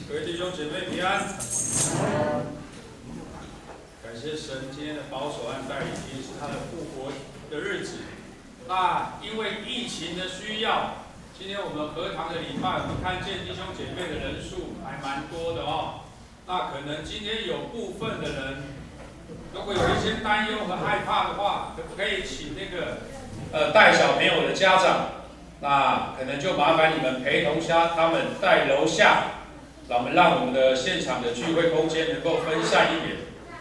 各位弟兄姐妹平安。感谢神今天的保守和带领，今天是他的复活的日子。那因为疫情的需要，今天我们合堂的礼拜，我们看见弟兄姐妹的人数还蛮多的哦。那可能今天有部分的人，如果有一些担忧和害怕的话，可不可以请那个带小朋友的家长？那可能就麻烦你们陪同他们在楼下，让我们的现场的聚会空间能够分散一点。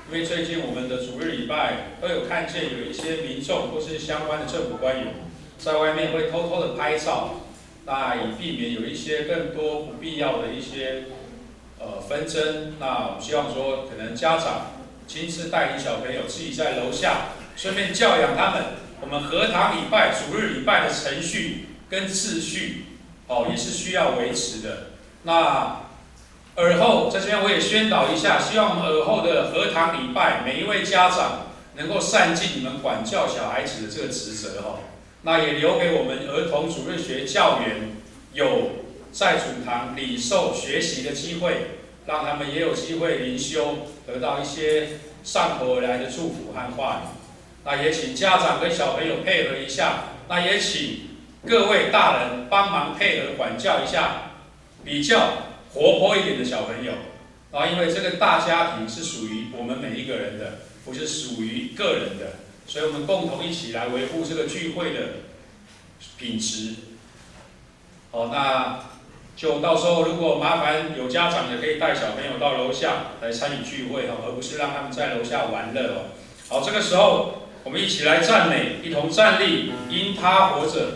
因为最近我们的主日礼拜都有看见有一些民众或是相关的政府官员在外面会偷偷的拍照，那以避免有一些更多不必要的一些纷争。那我们希望说，可能家长亲自带领小朋友自己在楼下，顺便教养他们。我们合堂礼拜、主日礼拜的程序跟秩序，也是需要维持的。那尔后在这边我也宣导一下，希望我们尔后的合堂礼拜，每一位家长能够善尽你们管教小孩子的这个职责那也留给我们儿童主日学教员有在主堂领受学习的机会，让他们也有机会灵修，得到一些上头而来的祝福和话语。那也请家长跟小朋友配合一下，那也请各位大人帮忙配合管教一下，比较活泼一点的小朋友。因为这个大家庭是属于我们每一个人的，不是属于个人的，所以我们共同一起来维护这个聚会的品质。那就到时候如果麻烦有家长的可以带小朋友到楼下来参与聚会而不是让他们在楼下玩乐好，这个时候我们一起来赞美，一同站立，因他活着。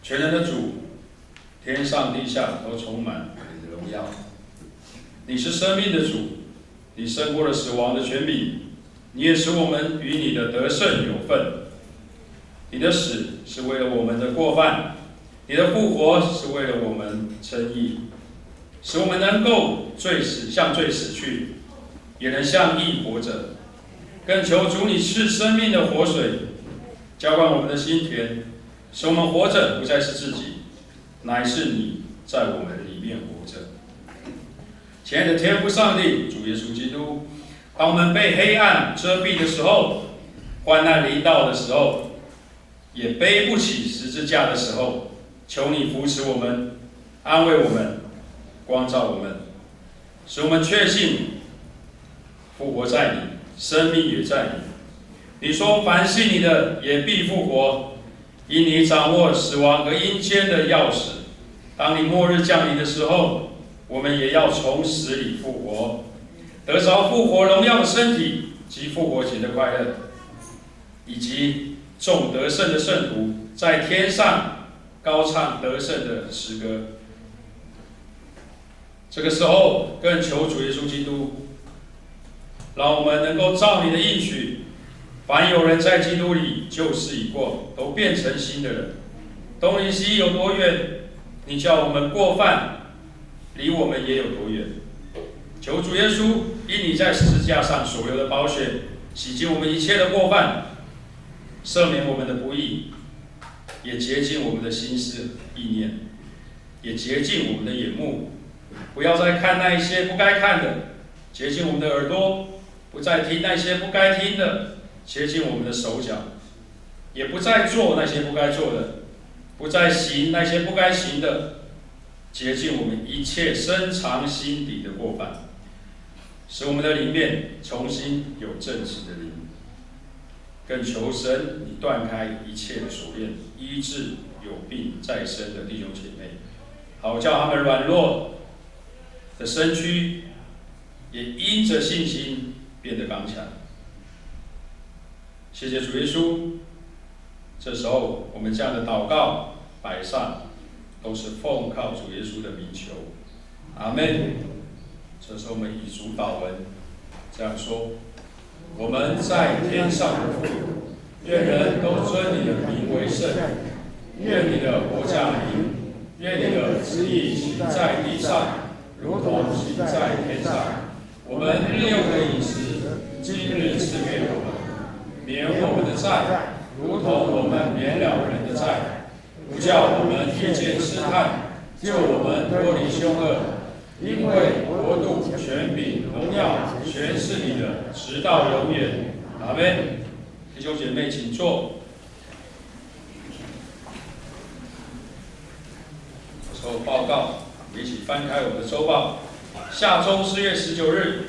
全能的主，天上地下都充满你的荣耀。你是生命的主，你胜过了死亡的权柄，你也使我们与你的得胜有份。你的死是为了我们的过犯，你的复活是为了我们称义，使我们能够向罪死去，也能向义活着。更求主你是生命的活水，浇灌我们的心田，使我们活着不再是自己，乃是你在我们里面活着。亲爱的天父上帝，主耶稣基督，当我们被黑暗遮蔽的时候，患难临到的时候，也背不起十字架的时候，求你扶持我们，安慰我们，光照我们，使我们确信复活在你，生命也在你。你说凡信你的也必复活，因你掌握死亡和阴间的钥匙。当你末日降临的时候，我们也要从死里复活，得着复活荣耀的身体及复活节的快乐，以及众得胜的圣徒在天上高唱得胜的诗歌。这个时候，更求主耶稣基督，让我们能够照你的应许，凡有人在基督里，旧事已过，都变成新的人。东离西有多远，你叫我们过犯，离我们也有多远。求主耶稣，因你在十字架上所流的宝血，洗净我们一切的过犯，赦免我们的不义，也洁净我们的心思意念，也洁净我们的眼目，不要再看那一些不该看的，洁净我们的耳朵，不再听那些不该听的，洁净我们的手脚，也不再做那些不该做的，不再行那些不该行的，洁净我们一切深藏心底的过犯，使我们的里面重新有正直的灵。更求神你断开一切的锁链，医治有病在身的弟兄姐妹，好叫他们软弱的身躯也因着信心变得刚强。谢谢主耶稣。这时候我们这样的祷告摆上，都是奉靠主耶稣的名求，阿们。这时候我们以主祷文这样说：我们在天上的父，愿人都尊你的名为圣，愿你的国降临，愿你的旨意行在地上，如同行在天上。我们日用的饮食，今日赐给我们，免我们的债，如同我们免了人的债，不叫我们遇见试探，救我们脱离凶恶。因为国度、权柄、荣耀，全是你的，直到永远。阿们。弟兄姐妹，请坐。这时候报告，我们一起翻开我们的周报。下周4月19日，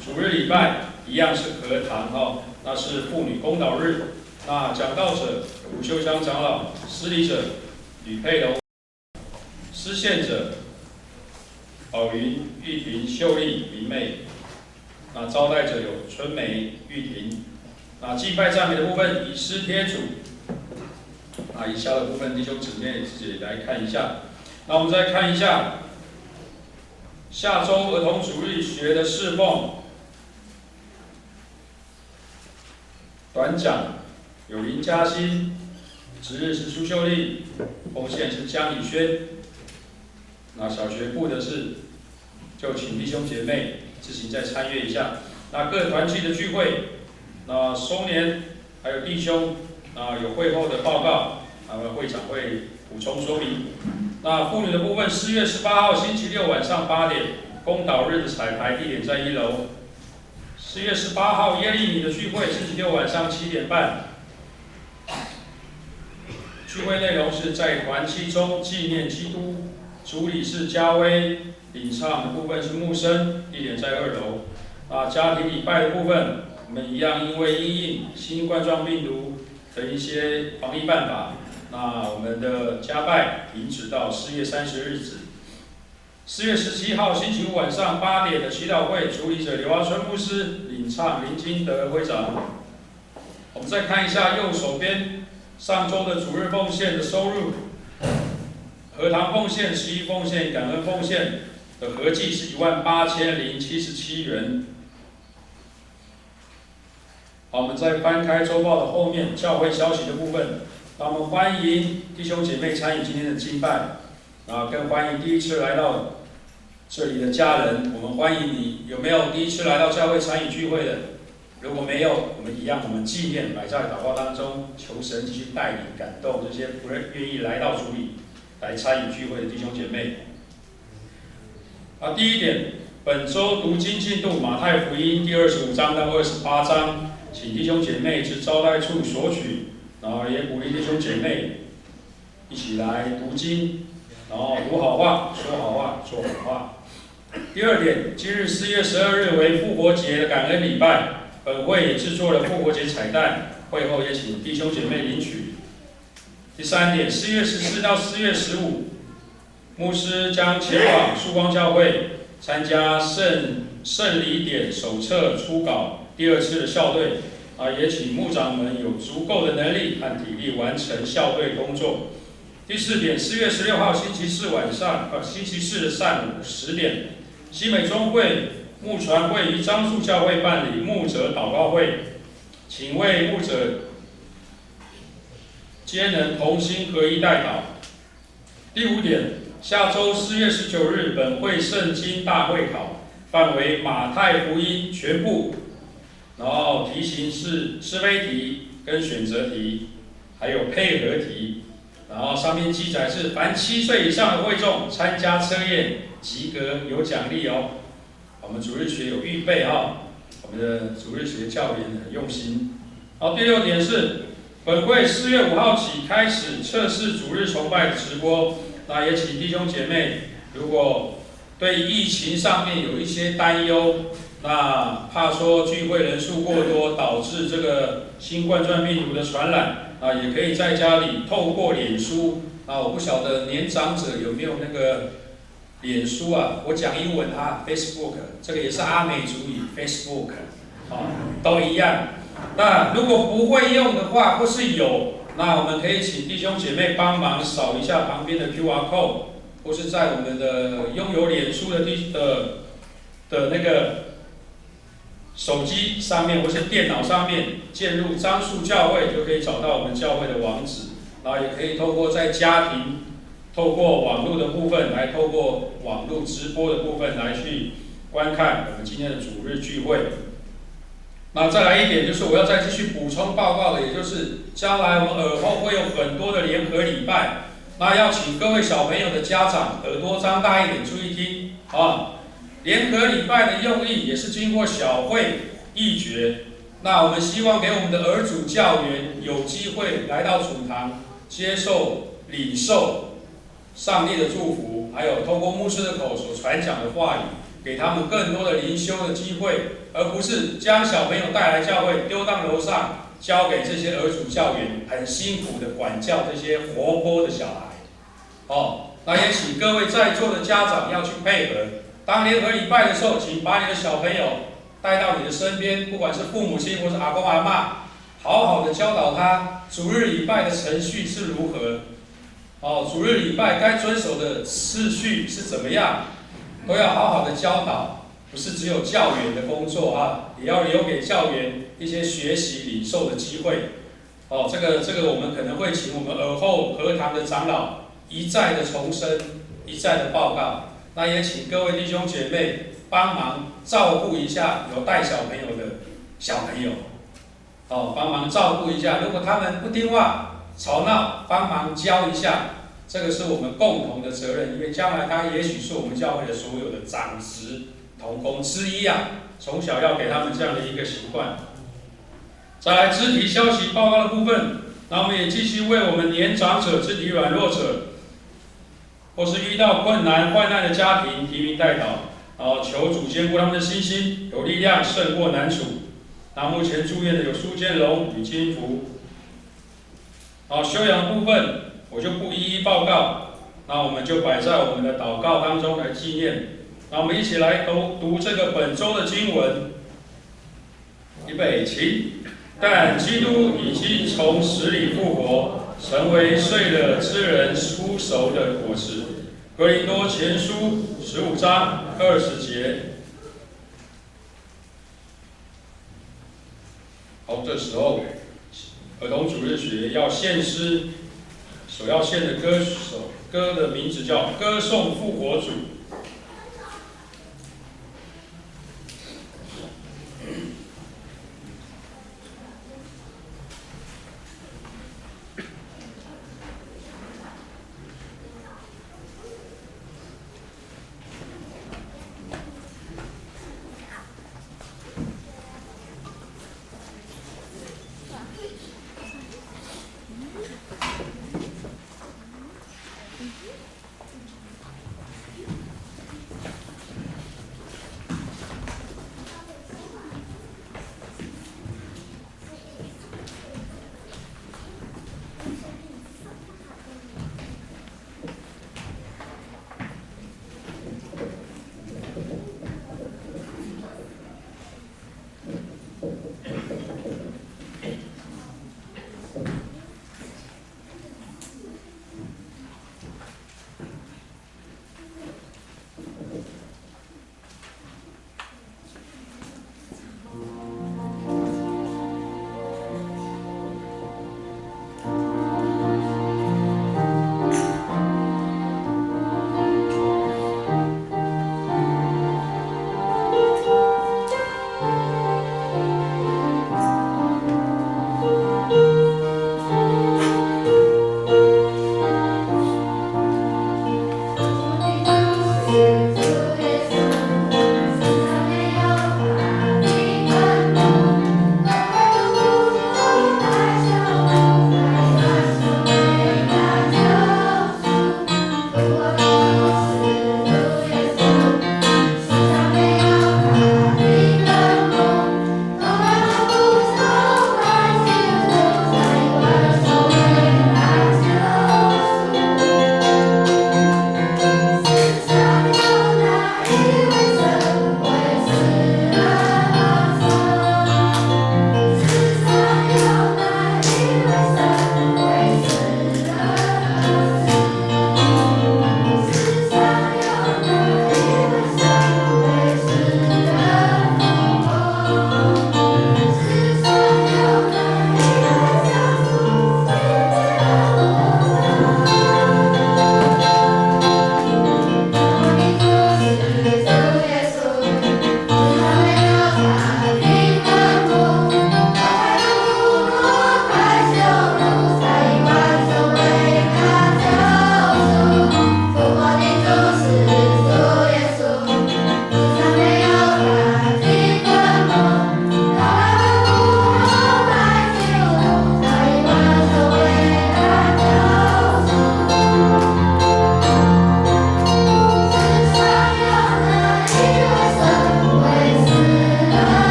主日礼拜一样是和堂那是妇女公祷日。那讲道者吴秀香长老，司礼者吕佩龙，司献者宝云、玉婷、秀丽、明媚。那招待者有春梅、玉婷。那敬拜赞美的部分以诗贴主。那以下的部分弟兄姊妹自己来看一下。那我们再看一下下周儿童主日学的侍奉。短讲有林嘉欣，值日是苏秀丽，奉献是江以轩。那小学部的是，就请弟兄姐妹自行再参阅一下。那各团契的聚会，那收年还有弟兄，有会后的报告，会长会补充说明。那妇女的部分，4月18号星期六晚上8点，公祷日的彩排地点在1楼。4月18号耶利米的聚会，星期六晚上7点半。聚会内容是在团契中纪念基督，主理是嘉威，领唱的部分是木生，地点在2楼。家庭礼拜的部分，我们一样因为因应新冠状病毒的一些防疫办法，那我们的家拜停止到4月30日止。4月17号星期五晚上8点的祈祷会，主理者刘阿春牧师，领唱林金德会长。我们再看一下右手边上周的主日奉献的收入。和堂奉献、11奉献、感恩奉献的合计是18077元。好，我们再翻开周报的后面教会消息的部分，那我们欢迎弟兄姐妹参与今天的敬拜，更欢迎第一次来到这里的家人，我们欢迎你。有没有第一次来到教会参与聚会的？如果没有，我们一样，我们纪念摆在祷告当中，求神继续带领感动这些不愿意来到主里来参与聚会的弟兄姐妹。第一点，本周读经进度马太福音第25章到28章，请弟兄姐妹至招待处索取，然后也鼓励弟兄姐妹一起来读经，然后读好话、说好话、做好话。第二点，今日4月12日为复活节的感恩礼拜。本会也制作了复活节彩蛋，会后也请弟兄姐妹领取。第三点，4月14到4月15，牧师将前往曙光教会参加圣礼典手册初稿第2次的校对，也请牧长们有足够的能力和体力完成校对工作。第4点，4月16号星期四的上午10点，西美中会牧传会于樟树教会办理牧者祷告会，请为牧者皆能同心合一代祷。第5点，下周4月19日本会圣经大会考，范围马太福音全部，然后题型是是非题跟选择题，还有配合题，然后上面记载是凡7岁以上的会众参加测验及格有奖励哦。我们主日学有预备我们的主日学教员很用心。好，第6点是本会4月5号起开始测试主日崇拜的直播，那也请弟兄姐妹，如果对疫情上面有一些担忧，那怕说聚会人数过多导致这个新冠状病毒的传染，也可以在家里透过脸书，我不晓得年长者有没有那个脸书我讲英文Facebook， 这个也是阿美族语 Facebook， 都一样。那如果不会用的话，或是有，那我们可以请弟兄姐妹帮忙扫一下旁边的 QR code， 或是在我们的拥有脸书的那个手机上面或是电脑上面建入樟树教会，就可以找到我们教会的网址，然后也可以透过在家庭。透过网络的部分透过网络直播的部分来去观看我们今天的主日聚会。那再来一点，就是我要再继续补充报告的，也就是将来我们尔后会有很多的联合礼拜，那要请各位小朋友的家长耳朵张大一点，注意听联合礼拜的用意也是经过小会议决，那我们希望给我们的儿主教员有机会来到主堂接受领受上帝的祝福，还有透过牧师的口所传讲的话语，给他们更多的灵修的机会，而不是将小朋友带来教会丢到楼上，交给这些儿主教员很辛苦的管教这些活泼的小孩。那也请各位在座的家长要去配合，当联合礼拜的时候，请把你的小朋友带到你的身边，不管是父母亲或是阿公阿嬷，好好的教导他主日礼拜的程序是如何。主日礼拜该遵守的次序是怎么样，都要好好的教导，不是只有教员的工作也要留给教员一些学习领受的机会。这个我们可能会请我们尔后和堂的长老一再的重申，一再的报告。那也请各位弟兄姐妹帮忙照顾一下有带小朋友的小朋友，帮忙照顾一下，如果他们不听话吵闹，帮忙教一下，这个是我们共同的责任，因为将来他也许是我们教会的所有的长职同工之一从小要给他们这样的一个习惯。再来肢体消息报告的部分，那我们也继续为我们年长者、肢体软弱者，或是遇到困难患难的家庭提名代祷，求主坚固他们的信心，有力量胜过难处。那目前住院的有苏建龙与金福。修养的部分我就不一一报告，那我们就摆在我们的祷告当中来纪念。那我们一起来读这个本周的经文。预备起。但基督已经从死里复活，成为睡了之人出熟的果实。哥林多前书15章20节。好，这时候儿童主日学要献诗，所要献的歌的名字叫《歌颂复活主》。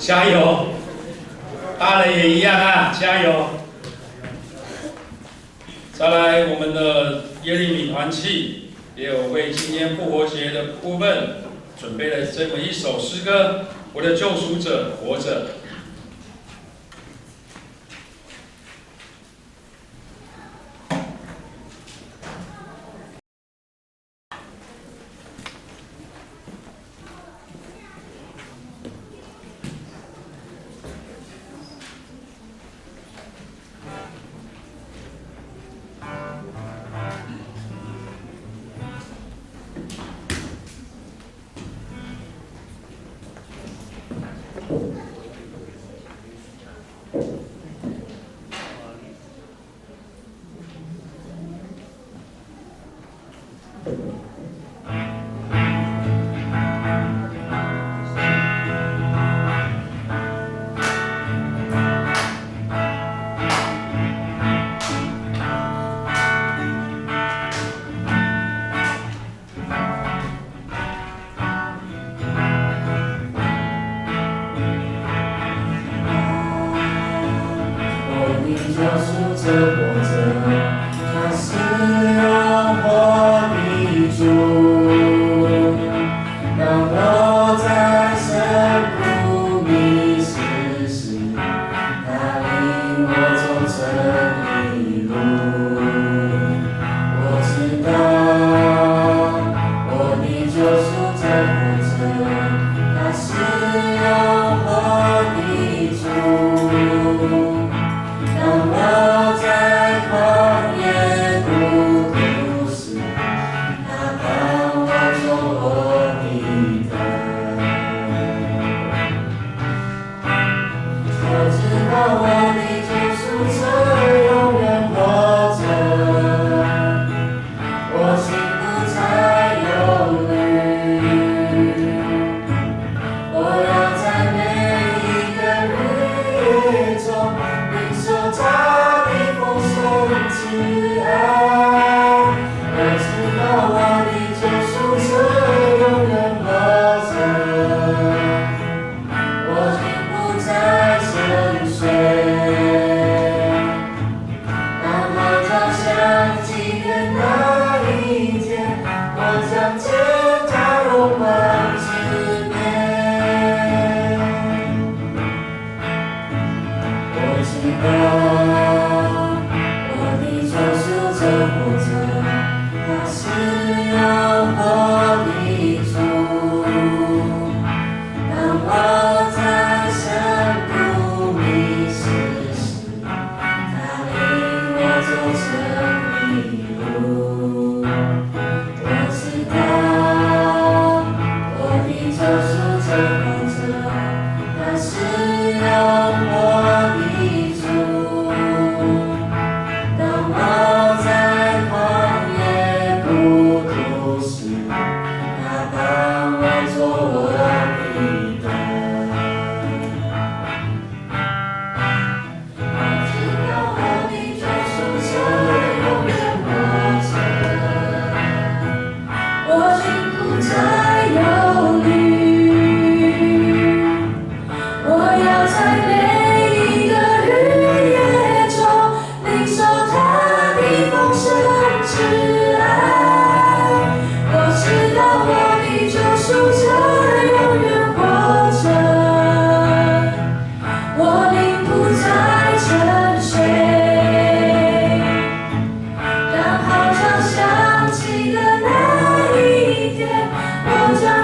加油！大人也一样啊，加油！再来，我们的耶利米团契也有为今天复活节的部分准备了这么一首诗歌：我的救赎者活着。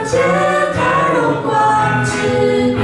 见他荣光之面。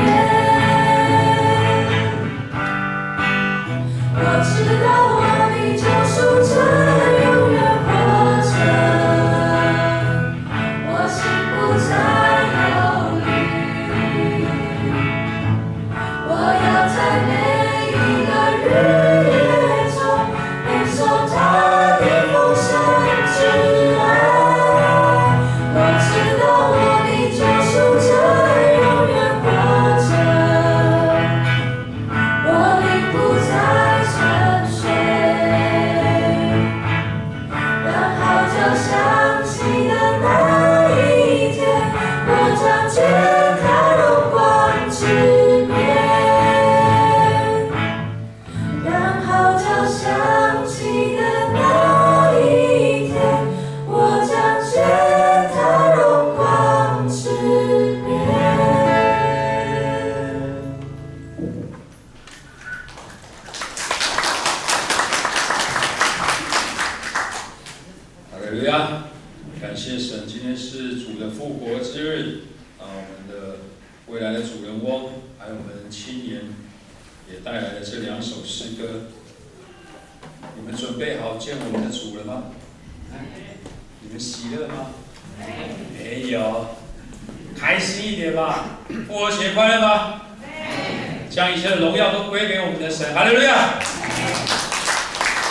还有我们青年也带来了这2首诗歌。你们准备好见我们的主了吗？你们喜乐吗？没有。开心一点吧。复活节快乐吗？将一切的荣耀都归给我们的神。哈利路亚！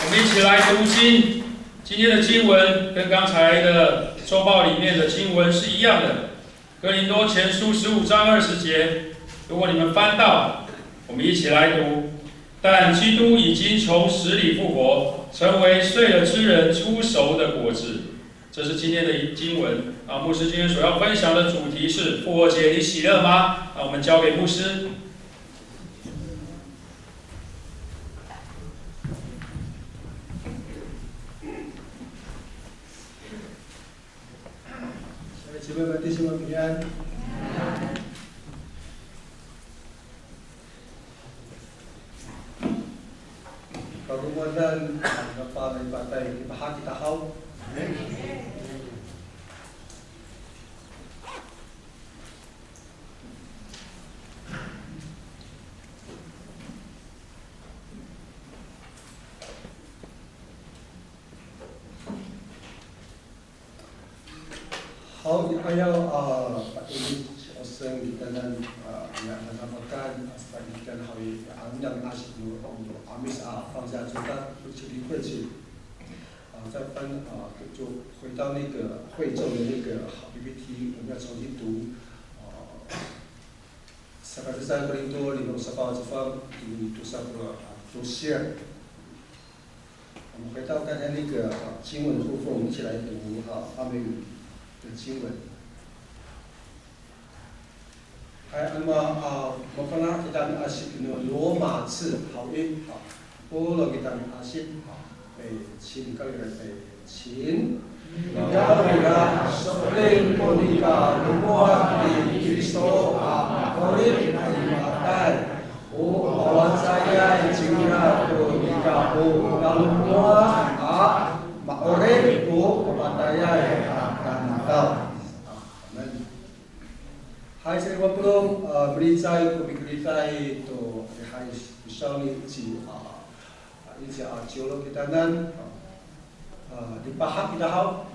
我们一起来读经。今天的经文跟刚才的周报里面的经文是一样的。哥林多前书15章20节，如果你们翻到，我们一起来读。但基督已经从死里复活，成为睡了之人初熟的果子。这是今天的经文啊。牧师今天所要分享的主题是复活节，你喜乐吗？我们交给牧师。姊妹们、弟兄们平安。Karumunan ang patay ibahagi tahaw. Amen. 好，ayaw patuloy oseng kita nan namakan sebagian hari yang asik amis 放下主单不去理会去再翻就回到那个会众的那个 PPT， 我们要重新读Seperti saya Korinto 5 18读share。我们回到刚才那个经文的部分，我们一起来读阿美语的经文。Mapana kita asik罗马字好音波罗kita asik 请各位请。Kaya sering monika lumuat di Kristo Korin Imatan Awan saya jika monika lalu muat Maorin kepadanya akan tahu. Amin. Hai saya belum berita itu hai bisa ni ini geolog kita nan dipaham kita tahu.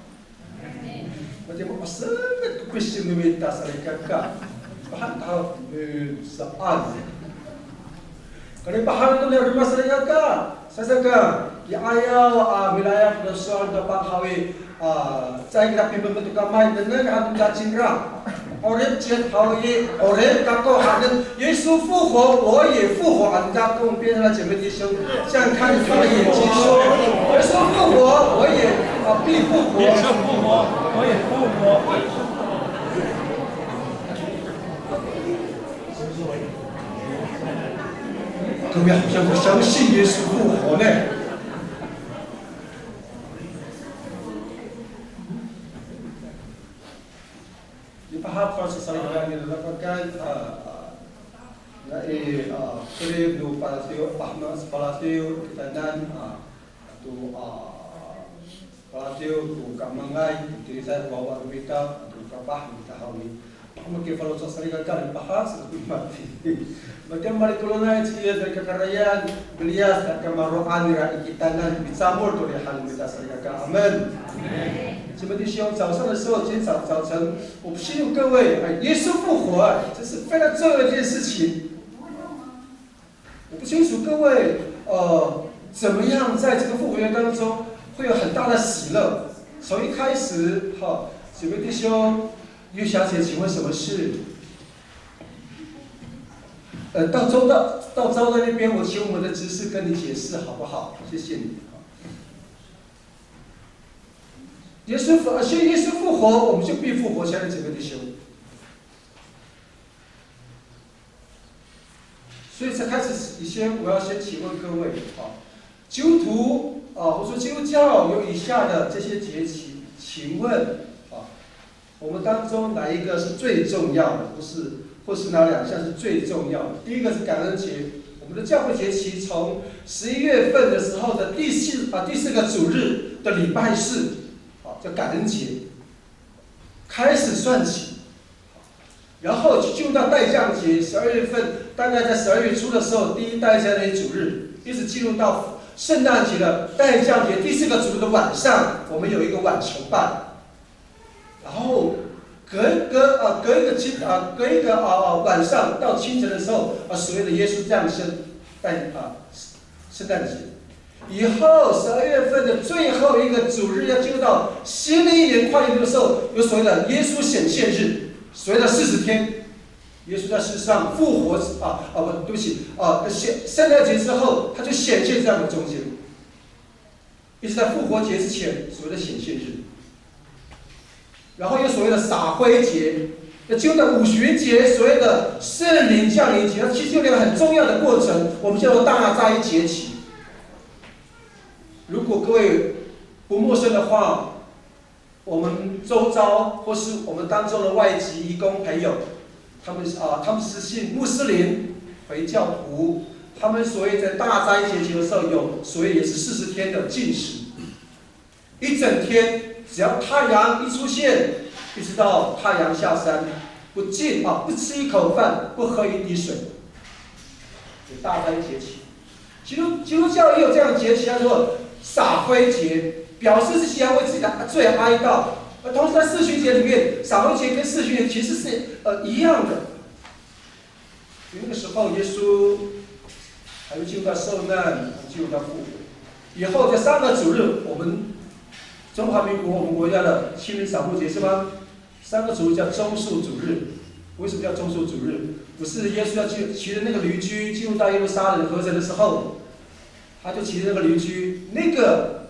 Macam sangat question meminta saya kakak. Paham tahu soal. Kalau paham itu dari rumah saya kakak. Saya cakap di ayat wilayah soal dapat hawi saya kita pimpinan kamai dengan anda cindera. Orang cakap hawi orang kakak ada Yesus 复活，我也复活。俺们家跟边上的姐妹弟兄，像看他的眼睛说，耶稣复活，我也必复活。耶稣复活，我也复活。各位好像不相信耶稣复活呢。Dipaham kalau sesuai yang dilakukan Kirim do palasio, pahmas palasio kita dan tu palasio tu kamangai utilizar bawa rumita tu kapah kita hawi. Mungkin kalau sesuai kan bahas lebih mati. Macam mari kolonai cia dari kekayaan beliau dan kemaruan dari kita dan bisamur tu dari hal kita serika. Amin. 姊妹弟兄，早上的时候，今天早晨，我不信各位，耶稣复活，这是非常重要的一件事情。我不清楚各位，怎么样在这个复活节当中会有很大的喜乐。从一开始，姊妹弟兄，玉霞姐，请问什么事？到周到那边，我请我们的执事跟你解释好不好？谢谢你。耶稣复活，我们就必复活，亲爱的姊妹弟兄。所以在开始以前，我要先请问各位基督徒或者说基督教有以下的这些节期，请问我们当中哪一个是最重要的？或是哪2项是最重要的？第一个是感恩节，我们的教会节期从11月份的时候的第四个主日的礼拜四。叫感恩节，开始算起。然后就进入到待降节，12月份，大概在12月初的时候，第一待降节主日，一直进入到圣诞节的待降节第4个主日的晚上，我们有一个晚崇拜。然后隔一个晚上到清晨的时候，所谓的耶稣降生，圣诞节。以后12月份的最后一个主日要进入到新的一年跨年的时候，有所谓的耶稣显现日，所谓的40天，耶稣在世上复活对不起圣诞节之后，他就显现在我们中间，一直在复活节之前所谓的显现日。然后有所谓的撒灰节，要进入到五旬节，所谓的圣灵降临节，它其实有两个很重要的过程，我们叫做大斋节期。如果各位不陌生的话，我们周遭或是我们当中的外籍移工朋友，他们是信穆斯林回教徒，他们所谓在大斋节期的时候有所谓也是40天的禁食，一整天。只要太阳一出现，一直到太阳下山，不吃一口饭，不喝一滴水，有大斋节期。基督教也有这样的节期，叫做撒灰节，表示自己要为自己的罪哀悼。而同时在四旬节里面，撒灰节跟四旬节其实是一样的。那个时候耶稣还会进入到受难，进入到复活。以后这3个主日，我们中华民国我们国家的清明扫墓节是吗？3个主日叫棕树主日。为什么叫棕树主日？不是耶稣要骑着那个驴驹进入到耶路撒冷河城的时候，他就骑着那个驴驹，那个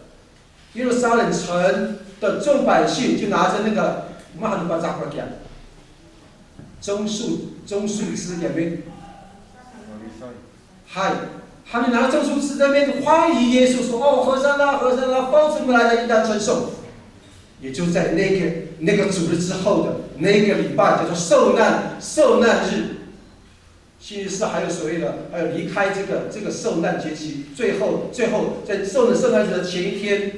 耶路撒冷城的众百姓就拿着那个马鲁巴扎克讲，棕树枝两边，他们拿着棕树枝在那边欢迎耶稣，说：“哦，和散那，和散那，方知不来的应当称颂。”也就在那个主日之后的那个礼拜，叫做受难日。星期四还有所谓的，还有离开这个受难节期，最后在受难日的前一天，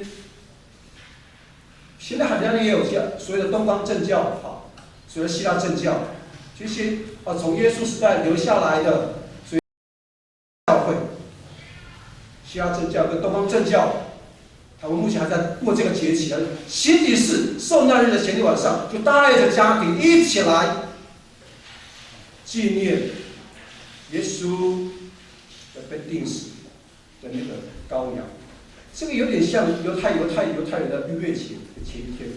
现在好像也有所谓的东方正教，所谓的希腊正教，这些从耶稣时代留下来的。希腊正教跟东方正教，他们目前还在过这个节期。星期四受难日的前天晚上，就带着家庭一起来纪念耶稣的被钉死的那个羔羊。这个有点像犹太人的逾越节的前一天。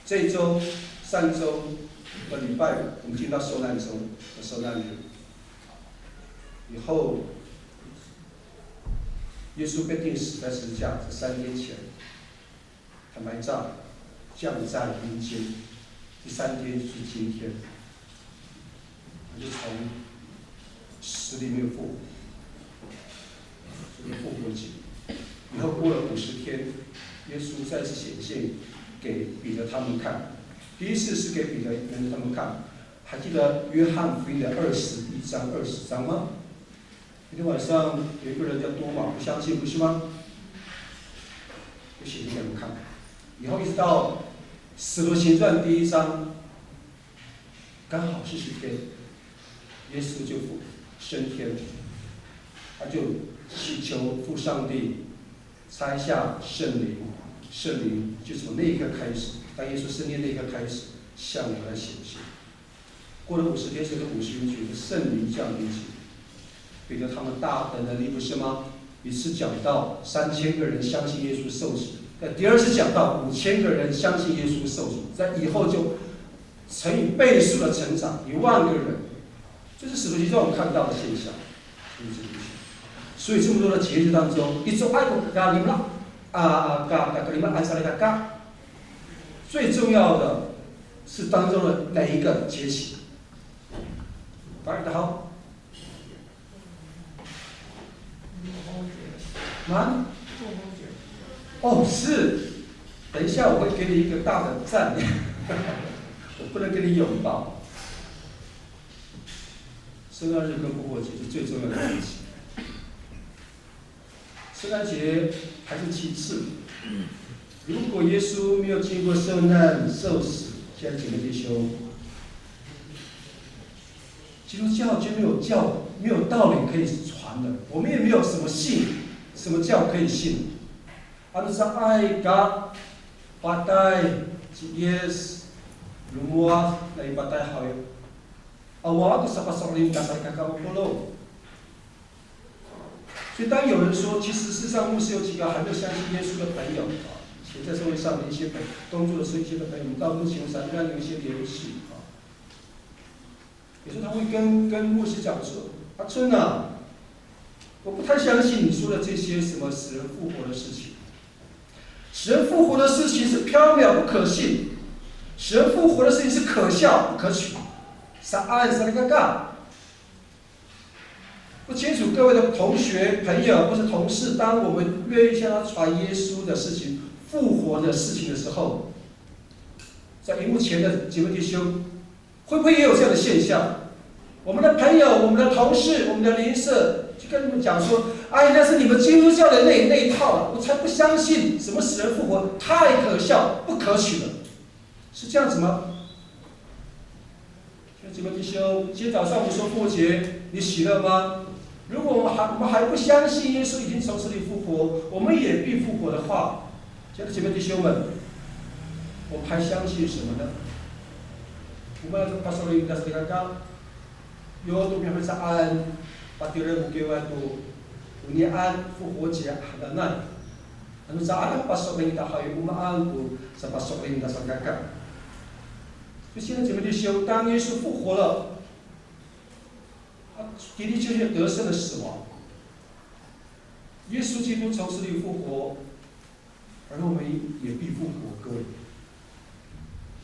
这一周、上周的礼拜，我们进到受难周的受难日。以后，耶稣被钉死在十字架，这3天前，他埋葬，降在阴间。第3天就是今天，他就从死里面复活，这个复活节。以后过了50天，耶稣再次显现给彼得他们看。第一次是给彼得人他们看，还记得约翰福音的21章、20章吗？那天晚上有一个人叫多马，不相信，不是吗？就写给我们看。以后一直到《使徒行传》第1章，刚好40天，耶稣就升天，他就祈求父上帝拆下圣灵，圣灵就从那一刻开始，当耶稣升天那一刻开始，向我们来显现。过了50天，是个50旬节的圣灵降临节。彼得他们大的能力不是吗？一次讲到3000个人相信耶稣受洗，在第2次讲到5000个人相信耶稣受洗，在以后就乘以倍数的成长，1万个人，这是使徒行传我们看到的现象。所以这么多的节日当中，一周爱国嘎里拉嘎里拉安萨利达嘎，最重要的是当中的哪一个节气？打理得好。吗？哦，是。等一下我会给你一个大的赞，我不能跟你拥抱。圣诞日跟复活节是最重要的节气。圣诞节还是其次，如果耶稣没有经过受难、受死，亲爱的姐妹弟兄，基督教就没有道理可以传的，我们也没有什么什么教可以信。安是爱God，巴代，Yes， lumua来巴代好友，我都是把手里拿上看看不漏。所以当有人说，其实事实上牧师有几个还没有相信耶稣的朋友啊，以前在社会上的一些工作的时候一些的朋友，我们到目前为止仍然有一些联系啊。有时候他会跟牧师讲说：“阿春啊，我不太相信你说的这些什么死人复活的事情。死人复活的事情是缥缈不可信，死人复活的事情是可笑不可取。啥案啥那个？不清楚各位的同学、朋友或是同事，当我们愿意向他传耶稣的事情、复活的事情的时候，在荧幕前的姐妹弟兄，会不会也有这样的现象？我们的朋友、我们的同事、我们的邻舍，就跟你们讲说：“哎，那是你们基督教的那一套了，我才不相信什么死人复活，太可笑、不可取了。”是这样子吗？姐妹弟兄，今天早上我们说复活节，你喜乐吗？如果我们还不相信耶稣已经从死里复活，我们也必复活的话，亲爱的姐妹弟兄们，我们还相信什么呢？我们把手里拿出来看看，有都变成按把敌人给我都，你按复活节的那，那么咋把手里拿好，我们按不是把手里拿上看看。所以现在姐妹弟兄，当耶稣复活了。的的确确得胜了死亡，耶稣基督从死里复活，而我们也必复活，各位。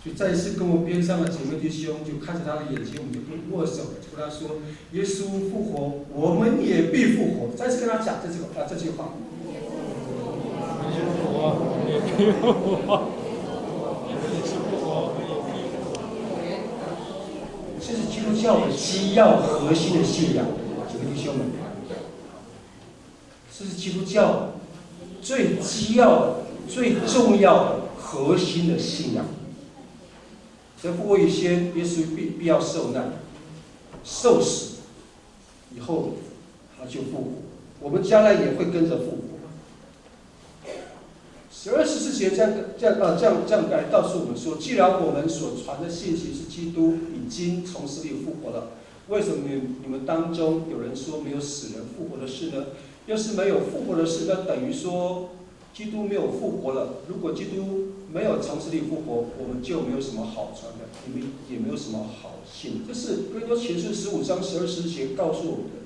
所以再一次跟我边上的姐妹弟兄，就看着他的眼睛，我们就握手，就跟他说：耶稣复活，我们也必复活。再次跟他讲这句话。耶稣复活，也必复活。这是基督教的基要核心的信仰，姐妹弟兄们，这是基督教最基要的、最重要的核心的信仰。在复活以前，耶稣必要受难、受死，以后他就复活，我们将来也会跟着复活。12、14节这样来告诉我们说，既然我们所传的信息是基督已经从死里复活了，为什么你们当中有人说没有死人复活的事呢？要是没有复活的事，那等于说基督没有复活了。如果基督没有从死里复活，我们就没有什么好传的，你们也没有什么好信。这是哥林多前书15章12、14节告诉我们的。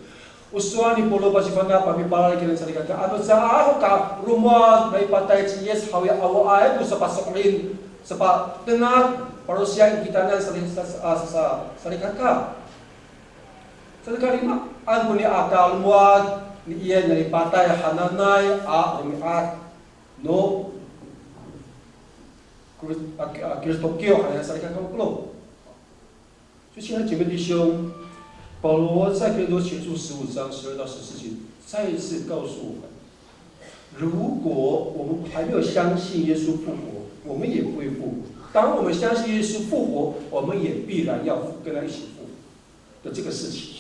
Usuan ni polo pasifana papi pala kiran sa likaka ano sa ako ka rumah na ipatay si yes hawi awo ay po sa pasoklin sa tengah parusya kita nan sa likaka sa kalima an ko ni akal muad ni iyan na ipatay hananay a rumiat no Kristokyo hanya sa likaka pulo 就现在姐妹弟兄。保罗在哥林多前书15章12到14节，再一次告诉我们：如果我们还没有相信耶稣复活，我们也不会复活；当我们相信耶稣复活，我们也必然要跟他一起复活的这个事情。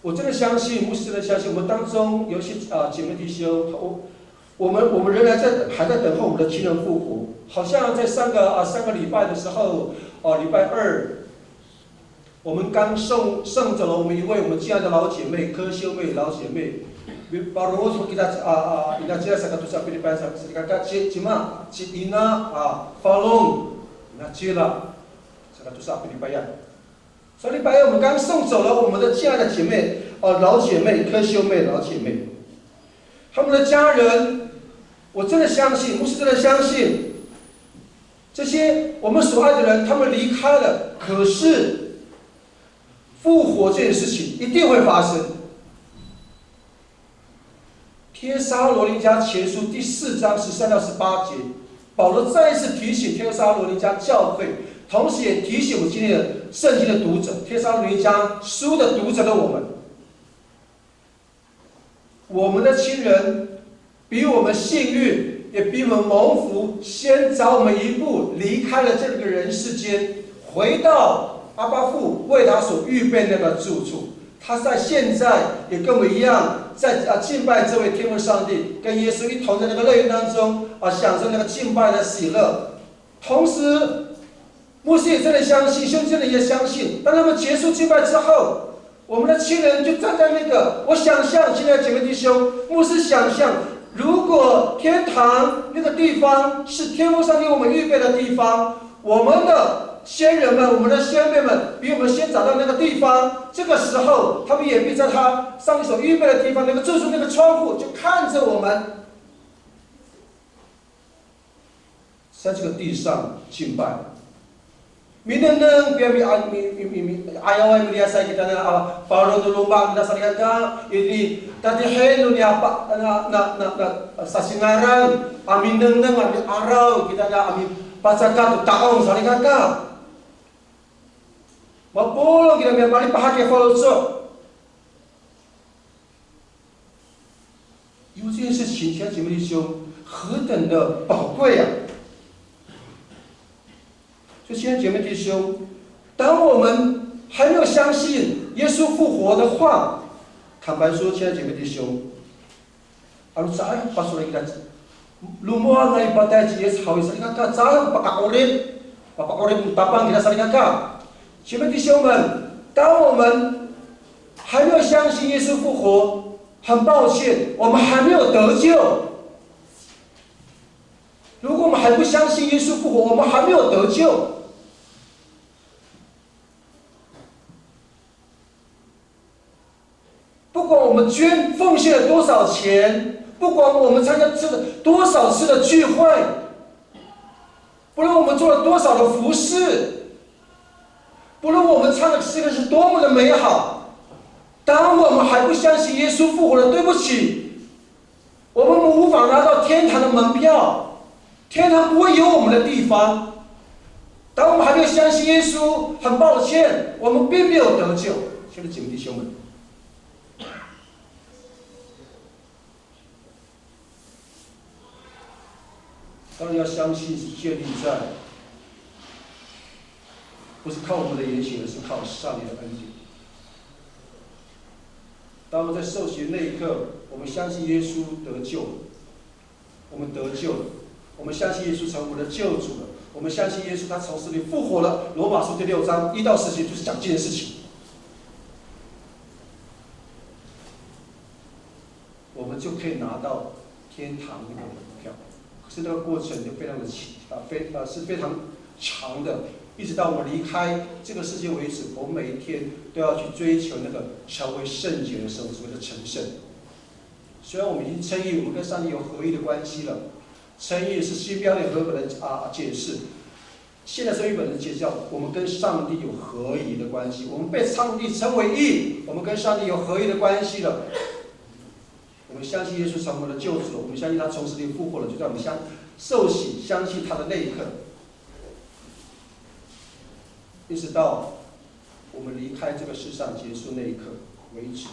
我真的相信，牧师真的相信，我们当中有些姐妹弟兄，我们仍然还在等候我们的亲人复活。好像在上个礼拜的时候，礼拜2。我们刚送走了我们一位我们亲爱的老姐妹柯秀妹老姐妹，baru kita ina jelas satu sa Pilipinas sekalian cima ina falong ina jelas satu sa Pilipinas。所以礼拜2我们刚送走了我们的亲爱的姐妹老姐妹柯秀妹老姐妹，他们的家人，我真的相信，牧师真的相信，这些我们所爱的人，他们离开了，可是。复活这件事情一定会发生。帖撒罗尼迦前书第4章13到18节，保罗再一次提醒帖撒罗尼迦教会，同时也提醒我们今天的圣经的读者，帖撒罗尼迦书的读者的我们的亲人比我们幸运，也比我们蒙福，先早我们一步离开了这个人世间，回到阿爸父为他所预备那个住处。他在现在也跟我们一样，在敬拜这位天父上帝，跟耶稣一同在那个乐园当中享受那个敬拜的喜乐。同时，牧师也真的相信，兄弟真的也相信，当他们结束敬拜之后，我们的亲人就站在那个，我想象，亲爱的姐妹弟兄，牧师想象，如果天堂那个地方是天父上帝为我们预备的地方，我们的先人们，我们的先辈们比我们先找到那个地方，这个时候他们也必在他上帝所预备的地方，那个住处那个窗户就看着我们，在这个地上敬拜。Minenang biar ayam dia saya kita na Paulo tulungan kita sarika ini tadi helu ni apa na sasingaran amin nang amin arau kita na amin pasaka tu taong sarika ka mapolo kita biar balik pakai falso 因为这件事情，亲爱的姐妹弟兄，何等的宝贵啊！亲爱的姐妹弟兄，当我们还没有相信耶稣复活的话，坦白说，亲爱的姐妹弟兄，阿鲁扎巴说了一个，lu mo ngai patai Jesus hawi salika ka zang Bapak Orib babang kita salika ka，姐妹弟兄们，当我们还没有相信耶稣复活，很抱歉，我们还没有得救。如果我们还不相信耶稣复活，我们还没有得救。不管我们奉献了多少钱，不管我们参加多少次的聚会，不论我们做了多少的服事，不论我们唱的诗歌是多么的美好，当我们还不相信耶稣复活了，对不起，我们无法拿到天堂的门票，天堂不会有我们的地方。当我们还没有相信耶稣，很抱歉，我们并没有得救。亲爱的姐妹弟兄们，当然要相信是建立在，不是靠我们的言行，而是靠上帝的恩典。当我们在受洗那一刻，我们相信耶稣得救了，我们得救了，我们相信耶稣成为我们的救主了，我们相信耶稣他从死里复活了。罗马书第6章1到10节就是讲这件事情。我们就可以拿到天堂那个门票。可是那个过程就非常的是非常长的，一直到我们离开这个世界为止，我们每一天都要去追求那个成为圣洁的生活，所谓的成圣。虽然我们已经称义，我们跟上帝有合一的关系了，称义是新标点和本的解释。现在圣经本的解释叫我们跟上帝有合一的关系，我们被上帝称为义，我们跟上帝有合一的关系了。我们相信耶稣成为我们的救主了，我们相信他从死里复活了，就在我们受洗相信他的那一刻，一直到我们离开这个世上结束那一刻为止，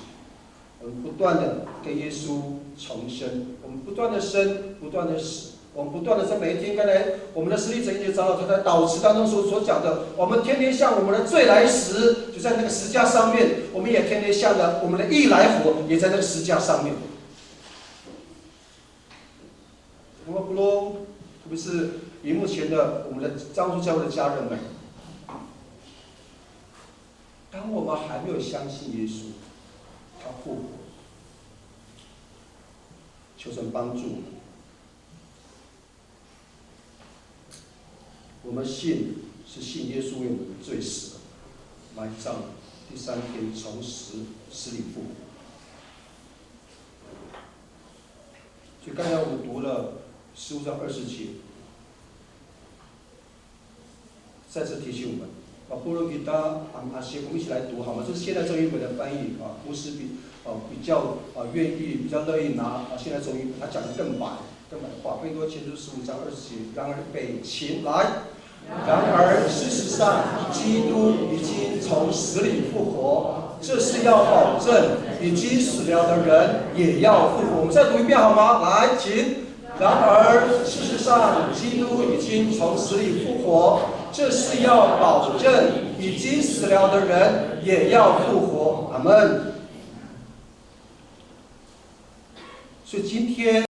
我们不断的跟耶稣重生，我们不断的生，不断的死，我们不断的在每一天，刚才我们的实力整节长老就在祷词当中所讲的，我们天天向我们的罪来死，就在那个十架上面，我们也天天向着我们的义来活，也在那个十架上面。我们不论，特别是荧幕前的我们的张树教会的家人们，当我们还没有相信耶稣，他复活，求神帮助我们。我们信是信耶稣为我们的罪死了，埋葬了，第3天从死里复活。所以刚才我们读了15章20节，再次提醒我们，波罗吉达阿西，我们一起来读好吗？这是现代中译本的翻译啊，牧师比较愿意、比较乐意拿现代中译本，他讲的更白的话。贝多前书15章20节，然而北秦来，然而事实上，基督已经从死里复活，这是要保证已经死了的人也要复活。我们再读一遍好吗？来，请。然而，事实上，基督已经从死里复活，这是要保证已经死了的人也要复活。阿们。所以今天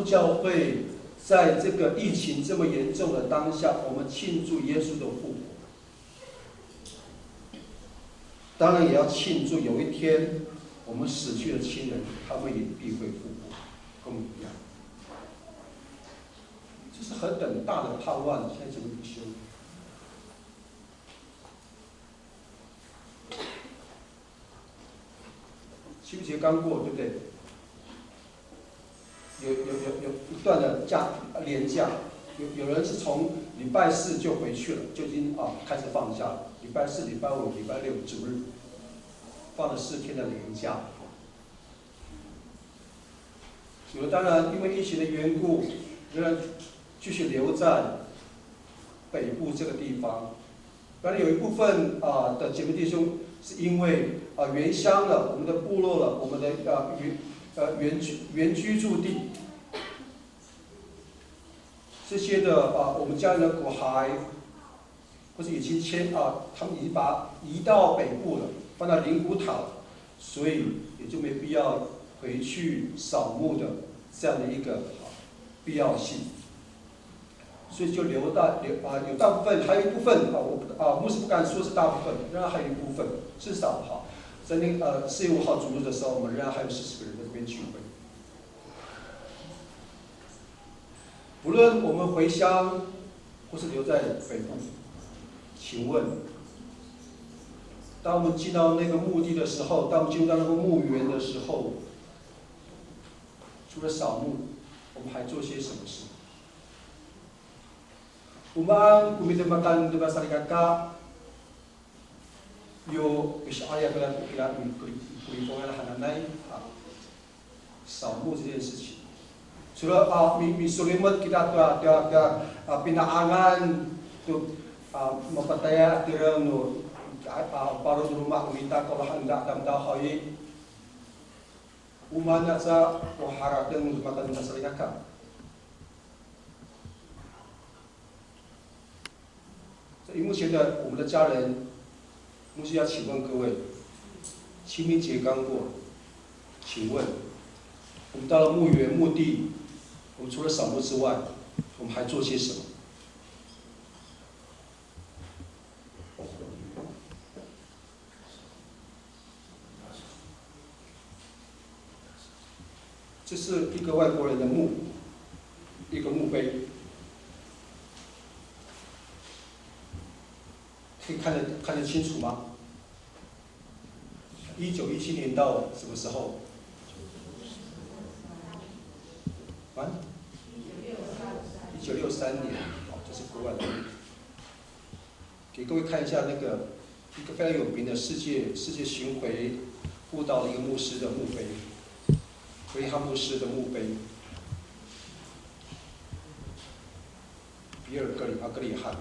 教会在这个疫情这么严重的当下，我们庆祝耶稣的复活。当然也要庆祝有一天我们死去的亲人，他们也必会复活，跟我们一样。这是何等大的盼望！现在怎么不修？清明节刚过，对不对？有一段的连假，有人是从礼拜4就回去了，就已经开始放假了。礼拜4、礼拜5、礼拜6主日，放了4天的连假。有的当然因为疫情的缘故，仍然继续留在北部这个地方。当然有一部分的姐妹弟兄是因为原乡了，我们的部落了，我们的原居住地，这些的我们家人的骨骸，或者已经他们已经把移到北部了，放到灵骨塔了，所以也就没必要回去扫墓的这样的一个必要性，所以就有大部分，还有一部分牧师不敢说是大部分，仍然还有一部分，至少在那4月5号主日的时候，我们仍然还有40个人在这边聚会。无论我们回乡，或是留在北部，请问，当我们进到那个墓地的时候，当我们进入到那个墓园的时候，除了扫墓，我们还做些什么事？Umang kumite makan di pasar kakak, yo ayah kira kuritongan hananai， 扫墓这件事情，除了misulimut kita pinaangan untuk mempataya tirang no paru rumah kita kalau hendak damdahi umanya sa harap dan makan di pasar kakak。以目前的我们的家人，牧师要请问各位，清明节刚过，请问我们到了墓园墓地，我们除了扫墓之外，我们还做些什么？这是一个外国人的墓，一个墓碑。可以看得清楚吗？1917年到什么时候？1963年，这是国外的。给各位看一下一个非常有名的世界巡回布道的一个牧师的墓碑，维哈牧师的墓碑，比尔格里汉。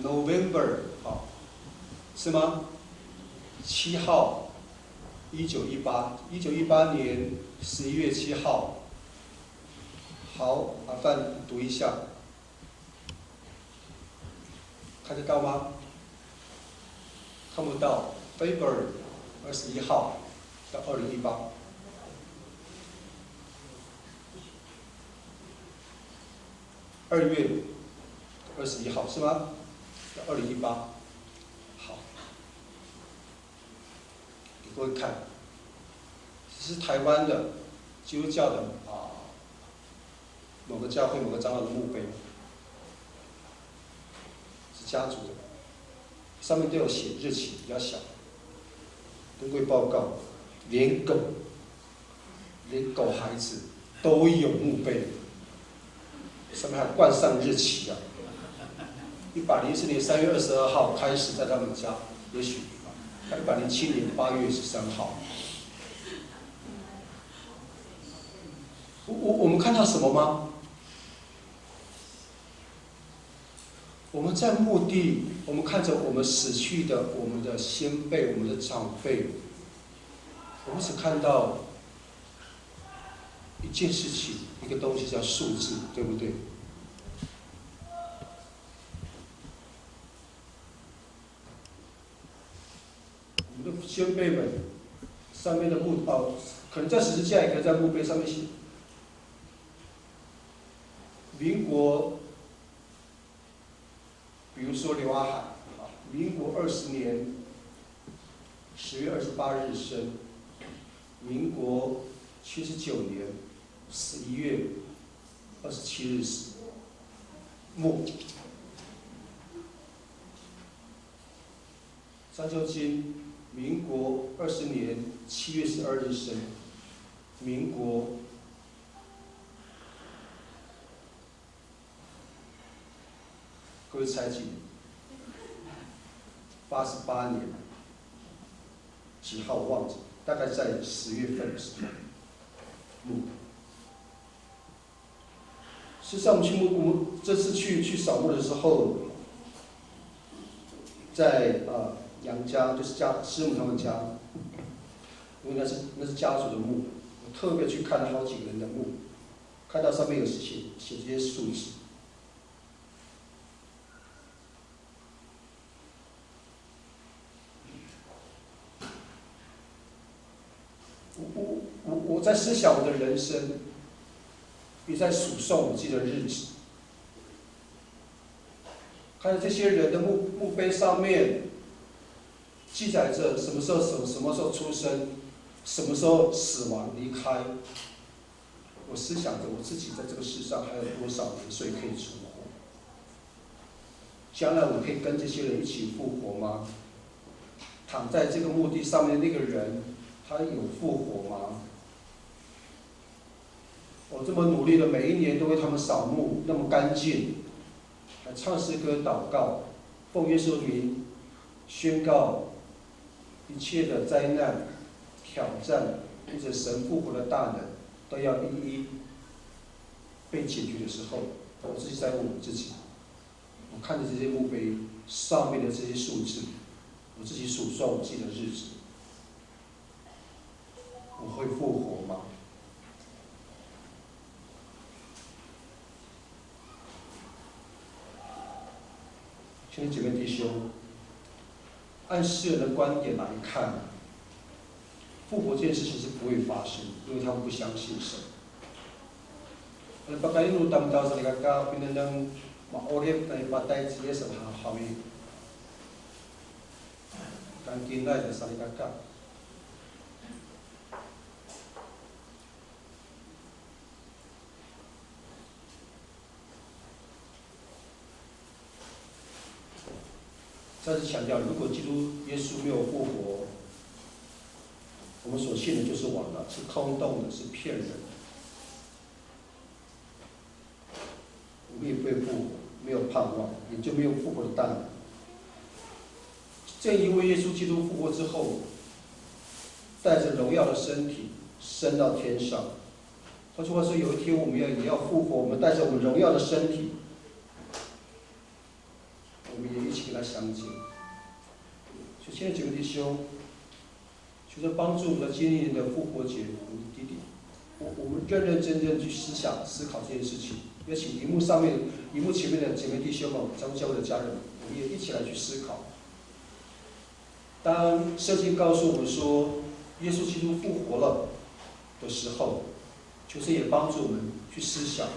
November 是吗？7号，1918年11月7号。好，麻烦读一下，看得到吗？看不到。February 21号到2018。2月21号是吗？到2018。好，给各位看，这是台湾的基督教的某个教会某个长老的墓碑，是家族的，上面都有写日期，比较小。跟各位报告，连狗孩子都有墓碑，上面还冠上日期104年3月22号开始在他们家，也许107年8月13号。我们看到什么吗？我们在墓地，我们看着我们死去的我们的先辈、我们的长辈，我们只看到一件事情，一个东西叫数字，对不对？我们的先辈们上面的墓可能在十字架，也可能在墓碑上面写。民国，比如说刘阿海，民国20年10月28日生，民国79年11月27日死，墓。张秀金，民国20年7月12日生，民国各位猜几年？88年几号我忘记，大概在10月份的时候。实际上，我们这次去扫墓的时候，在杨家，就是师母他们家，因为那是家族的墓，我特别去看了好几个人的墓，看到上面有写这些数字。我在思想我的人生，也在数算我自己的日子。看着这些人的墓碑上面记载着什么时候出生，什么时候死亡离开。我思想着我自己在这个世上还有多少年岁可以存活？将来我可以跟这些人一起复活吗？躺在这个墓地上面的那个人，他有复活吗？我这么努力的每一年都为他们扫墓，那么干净，还唱诗歌祷告，奉耶稣名宣告一切的灾难、挑战或者神复活的大能，都要一一被解决的时候，我自己在问我自己，我看着这些墓碑上面的这些数字，我自己数算我自己的日子，我会复活吗？兄弟姐妹弟兄，按世人的观点来看，复活这件事情是不会发生，因为他们不相信神。Pagkain utang daw sa likaka, pinanang maorip na ipatay siya sa hahawi. Kang kinay sa likaka. 再次强调，如果基督耶稣没有复活，我们所信的就是枉了，是空洞的，是骗人的。我们也不会复活，没有盼望，也就没有复活的大能。正因为耶稣基督复活之后，带着荣耀的身体升到天上。换句话说，有一天我们也要复活，我们带着我们荣耀的身体。我们也一起跟他相见。所以，亲爱的姐妹弟兄，求着帮助我们的今年的复活节，我们的弟弟，我们认认真真去思考这件事情。也请荧幕前面的姐妹弟兄们，教会的家人，我们也一起来去思考。当圣经告诉我们说耶稣基督复活了的时候，求神也帮助我们去思想，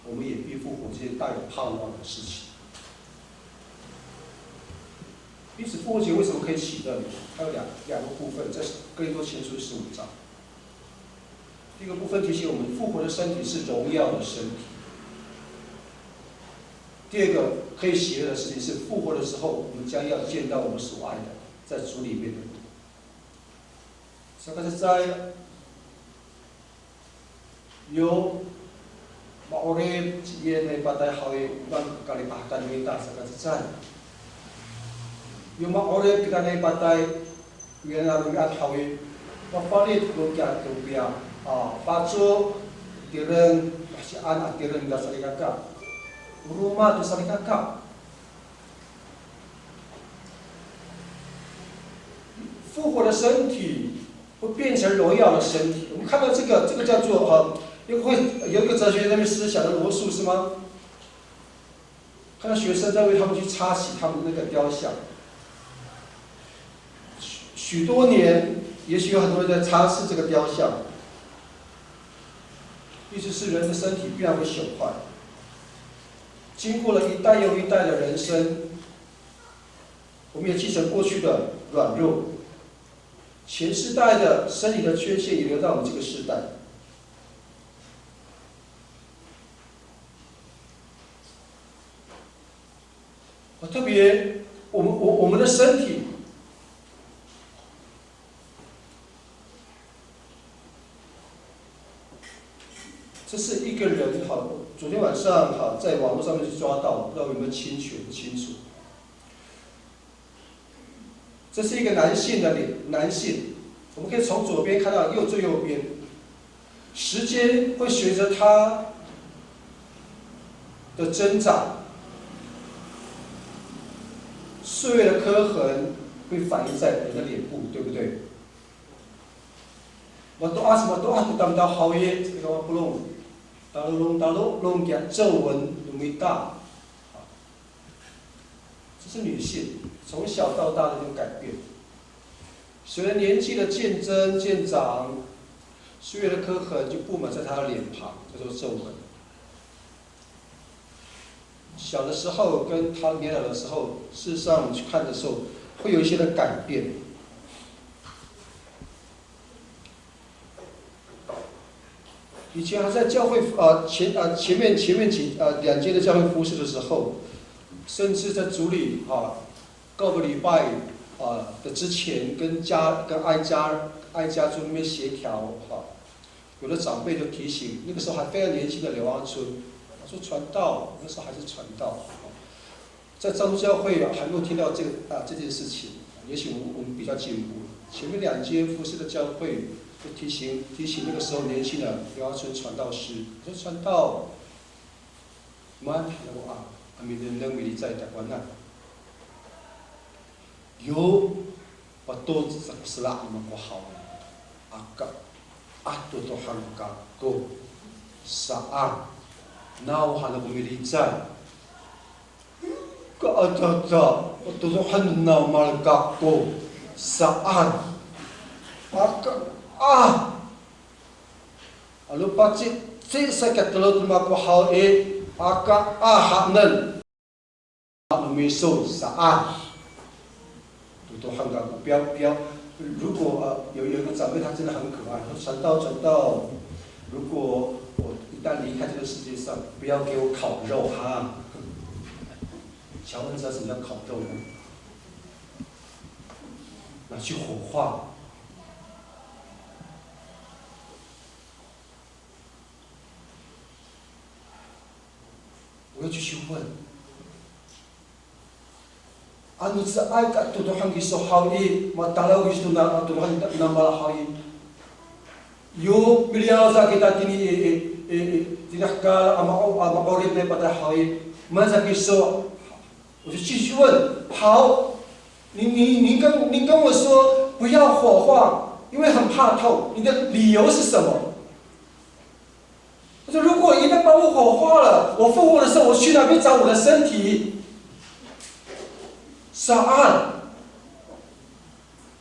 我们也必复活这些带有盼望的事情。因此，复活节为什么可以喜乐呢？它有两个部分，在哥林多前书15章。第一个部分提醒我们，复活的身体是荣耀的身体。第二个可以喜乐的事情是，复活的时候，我们将要见到我们所爱的，在主里面的人。在有maorip siya na ipatay hawi ibang kalipatan kita sa kasatsan. Yung maorip kita na ipatay yan na rugat hawi papalit lugyat lubya pacu tireng kasian at tireng da salikaka rumah da salikaka. 复活的身体会变成荣耀的身体。我们看到这个叫做有一个哲学在那边思想的罗素是吗？看到学生在为他们去擦洗他们的那个雕像，许多年，也许有很多人在擦拭这个雕像，意思是人的身体必然会朽坏。经过了一代又一代的人生，我们也继承过去的软弱，前世代的身体的缺陷也留到我们这个世代。特别我们的身体，这是一个人昨天晚上在网络上面抓到，不知道有没有清楚。这是一个男性的脸，男性，我们可以从左边看到最右边，时间会随着他的增长。岁月的刻痕会反映在人的脸部，对不对？我都当到好耶，这个不弄，弄点皱纹容易大，这是女性从小到大的一种改变。随着年纪的渐增渐长，岁月的刻痕就布满在她的脸庞，叫做皱纹。小的时候跟他年老的时候，事实上我们去看的时候，会有一些的改变。以前还在教会前面两届的教会服事的时候，甚至在主里告个礼拜的之前，跟爱家族那边协调有的长辈就提醒，那个时候还非常年轻的刘阿春。说传道，那时候还是传道，在彰都教会还没有听到这件事情，也许我们比较进步。前面两间服侍的教会就提醒那个时候年轻的刘阿春传道师，说传道，蛮平的明天能为你在台湾呐，有把多子是啦，那么不好的，多汉家go saan。Now hana pumilitan. Kaadada, tutuhan na malga ko saan? Alo pacit, sa katalot makuhaw hanan. Lumiso saan? Tutuhan ka ko, 如果有一个长辈他真的很可爱，他传道，如果我一旦离开这个世界上，不要给我烤肉哈。乔恩知道什么叫烤肉吗？拿去火化。我要继续问。Anu sa ay ka tutuhan giso hawi matalaw giso na tutuhan na malahawi. Yo pilihan sa kita tinakal amakorip na patahawi. Masa giso， 我就继续问，好，您跟我说不要火化，因为很怕痛，你的理由是什么？他说如果一旦把我火化了，我复活的时候我去哪边找我的身体？ Saan?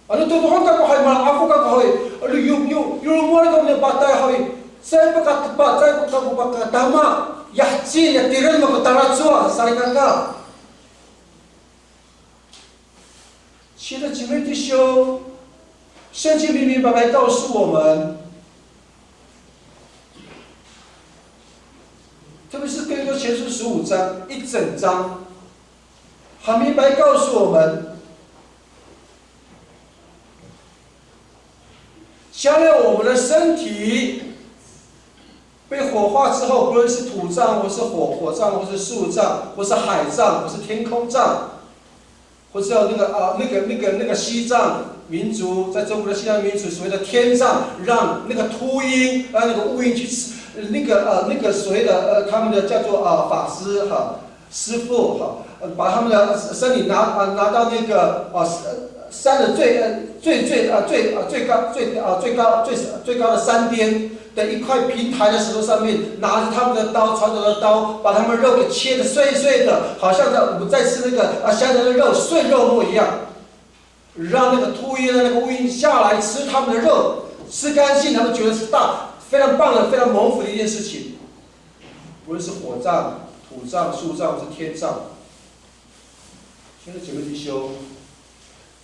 Ano tutuhan ka ko hay malaafo ka ko hay? Ano yung lumari ka mo batay hay? Saya pagkatapat, saya pagkatama, yahcin, yatiran mo ko taratsua, sarika ka. 亲爱的姐妹弟兄，圣经明明白白告诉我们，特别是哥林多前书15章一整章。 很明白告诉我们，将来我们的身体被火化之后，不论是土葬，或是火葬，或是树葬，或是海葬，或是天空葬，或是有那个西藏民族，在中国的西藏民族所谓的天葬，让那个秃鹰，让那个乌鹰去吃，那个所谓的他们的叫做法师师傅把他们的身体拿到那个山的最高的山边的一块平台的石头上面，拿着他们的刀，传统的刀，把他们肉给切得碎碎的，好像我们在吃那个香肠的肉碎肉末一样，让那个秃鹰的那个乌鹰下来吃他们的肉，吃干净，他们觉得是非常棒的、非常蒙福的一件事情。无论是火葬、土葬、树葬，是天葬。现在姐妹弟兄，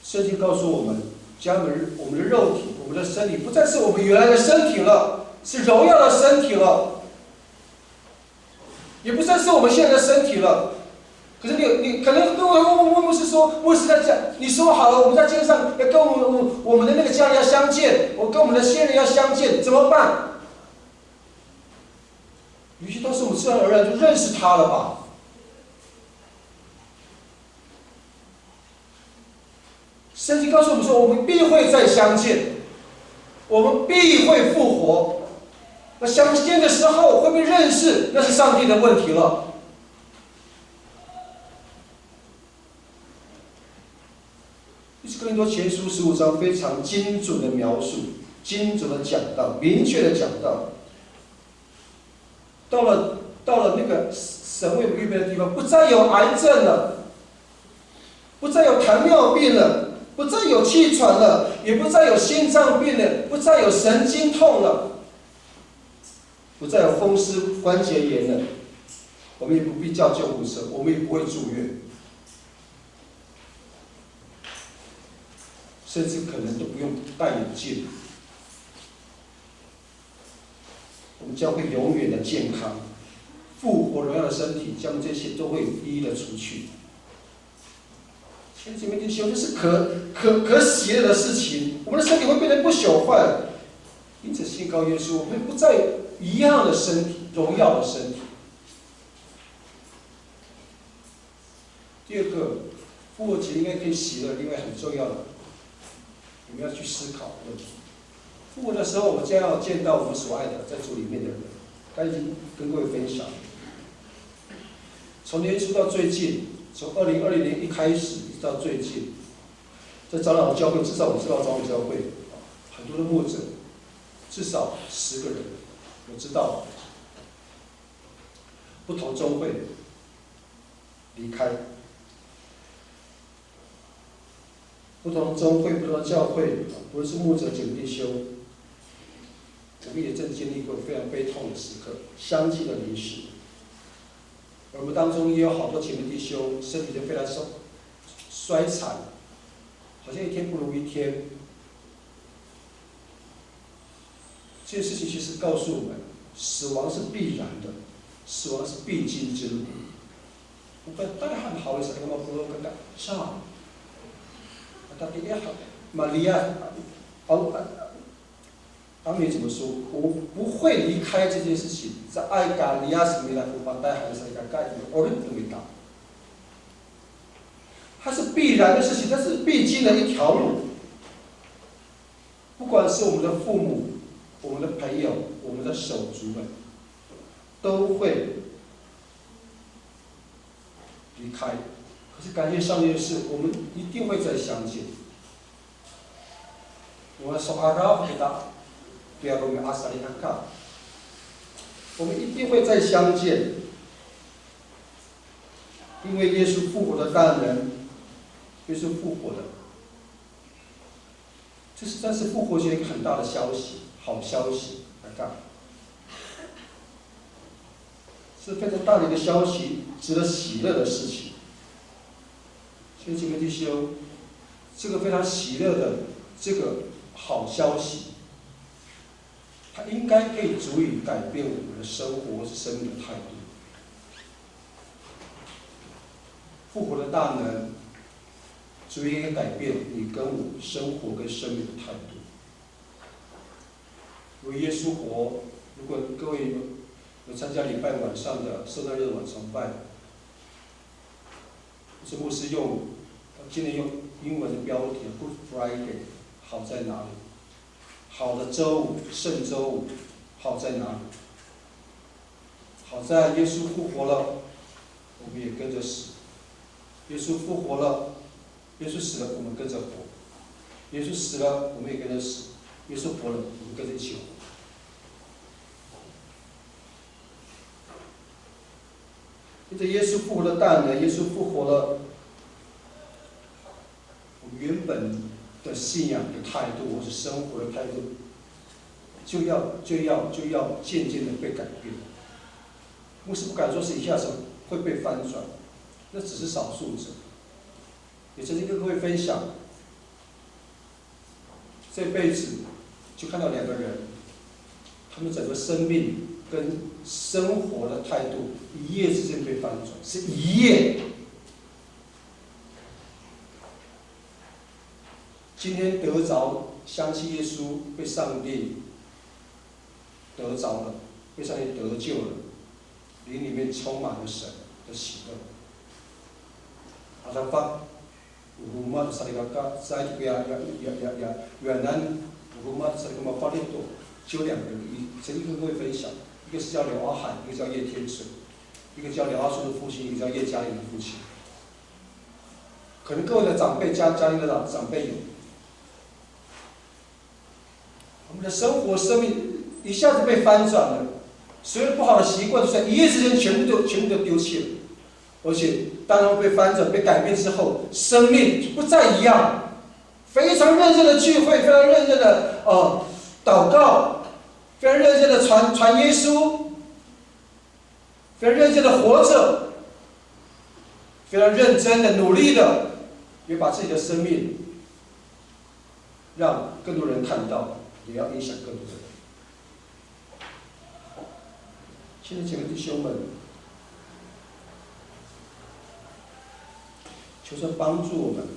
圣经告诉我们，将我们的肉体、我们的身体，不再是我们原来的身体了，是荣耀的身体了，也不再是我们现在的身体了。可是你可能跟我牧师说，牧师在讲，你说好了，我们在街上要跟我们的那个家人要相见，我跟我们的先人要相见，怎么办？有些都是我们自然而然就认识他了吧？圣经告诉我们说，我们必会再相见，我们必会复活。那相见的时候会不会认识，那是上帝的问题了。哥林多前书15章非常精准的描述，精准的讲到，明确的讲到，到了那个神为我们预备的地方，不再有癌症了，不再有糖尿病了，不再有气喘了，也不再有心脏病了，不再有神经痛了，不再有风湿关节炎了，我们也不必叫救护车，我们也不会住院，甚至可能都不用戴眼镜，我们将会永远的健康，复活荣耀的身体，将这些都会一一的除去。亲爱的姐妹弟兄，这是可喜乐的事情，我们的身体会变得不朽坏，因此信靠耶稣，我们不再有一样的身体，荣耀的身体。第二个，复活节应该可以喜乐，另外很重要的，我们要去思考问题。复活的时候，我们将要见到我们所爱的在主里面的人。刚才已经跟各位分享，从年初到最近，从2020年一开始一直到最近，在长老教会，至少我知道长老教会很多的牧者，至少10个人，我知道不同宗会离开。不同的宗会、不同的教会，不论是牧者、姐妹弟兄，我们也正经历过非常悲痛的时刻，相继的离世。而我们当中也有好多姐妹弟兄，身体就非常衰残，好像一天不如一天。这件事情其实告诉我们，死亡是必然的，死亡是必经之路。我们大家很好的时候，我们不能跟他上。tapi Maria， 阿美怎么说？我不会离开这件事情，在爱嘎利亚斯米拉夫巴带还是一个概念，我认为的，它是必然的事情，它是必经的一条路。不管是我们的父母、我们的朋友、我们的手足们，都会离开。可是感谢上帝的是，我们一定会再相见。我们说阿拉回答，不要我们阿萨利安卡，我们一定会再相见，因为耶稣复活的大能，耶稣复活的，这实在是复活节一个很大的消息，好消息，来看，是非常大的一个消息，值得喜乐的事情。所以姐妹弟兄，这个非常喜乐的这个好消息，它应该可以足以改变我们的生活或是生命的态度。复活的大能，足以改变你跟我生活跟生命的态度。为耶稣活，如果各位有参加礼拜晚上的圣诞日晚崇拜，是牧师今天用英文的标题 Good Friday， 好在哪里？好的周五，圣周五，好在哪里？好在耶稣复活了，我们也跟着死；耶稣复活了，耶稣死了，我们跟着活。耶稣死了，我们也跟着死；耶稣活了，我们跟着一起活。因着耶稣复活的大能，耶稣复活了我们原本的信仰的态度，或是生活的态度，就要渐渐的被改变。牧师不敢说是一下子会被翻转，那只是少数者。也曾经跟各位分享，这辈子就看到2个人，他们整个生命跟生活的态度一夜之间被翻转，是一夜。今天得着相信耶稣，被上帝得着了，被上帝得救了，灵里面充满了神的喜乐。阿拉法，乌马萨利嘎嘎，在这个越南乌马萨利嘎马法利多，就2个人，曾经跟各位分享，一个是叫廖阿海，一个叫叶天水，一个叫廖阿顺的父亲，一个叫叶嘉玲的父亲。可能各位的长辈家里的长辈有。我们的生活生命一下子被翻转了，所有不好的习惯就在一夜之间全部都丢弃了，而且当他们被翻转、被改变之后，生命就不再一样，非常认真的聚会，非常认真的祷告，非常认真的传耶稣，非常认真的活着，非常认真的努力的，也把自己的生命让更多人看到。也要影响更多人。亲爱的姐妹弟兄们，求神帮助我们，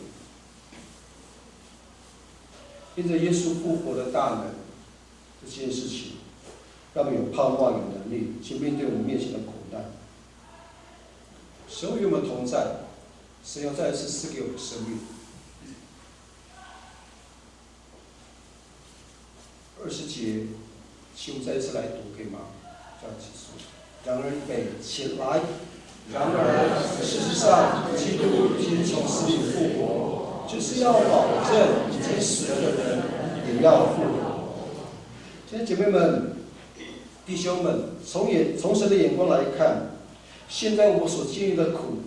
因着耶稣复活的大能这件事情，让我们有盼望、有能力去面对我们面前的苦难。神与我们同在，神要再一次赐给我们生命。20节，请我们再一次来读，可以吗？这样结束。然而预备起来。然而，事实上，基督已经从死里复活，就是要保证已经死了的人也要复活。亲爱的姐妹们、弟兄们，从神的眼光来看，现在我所经历的苦，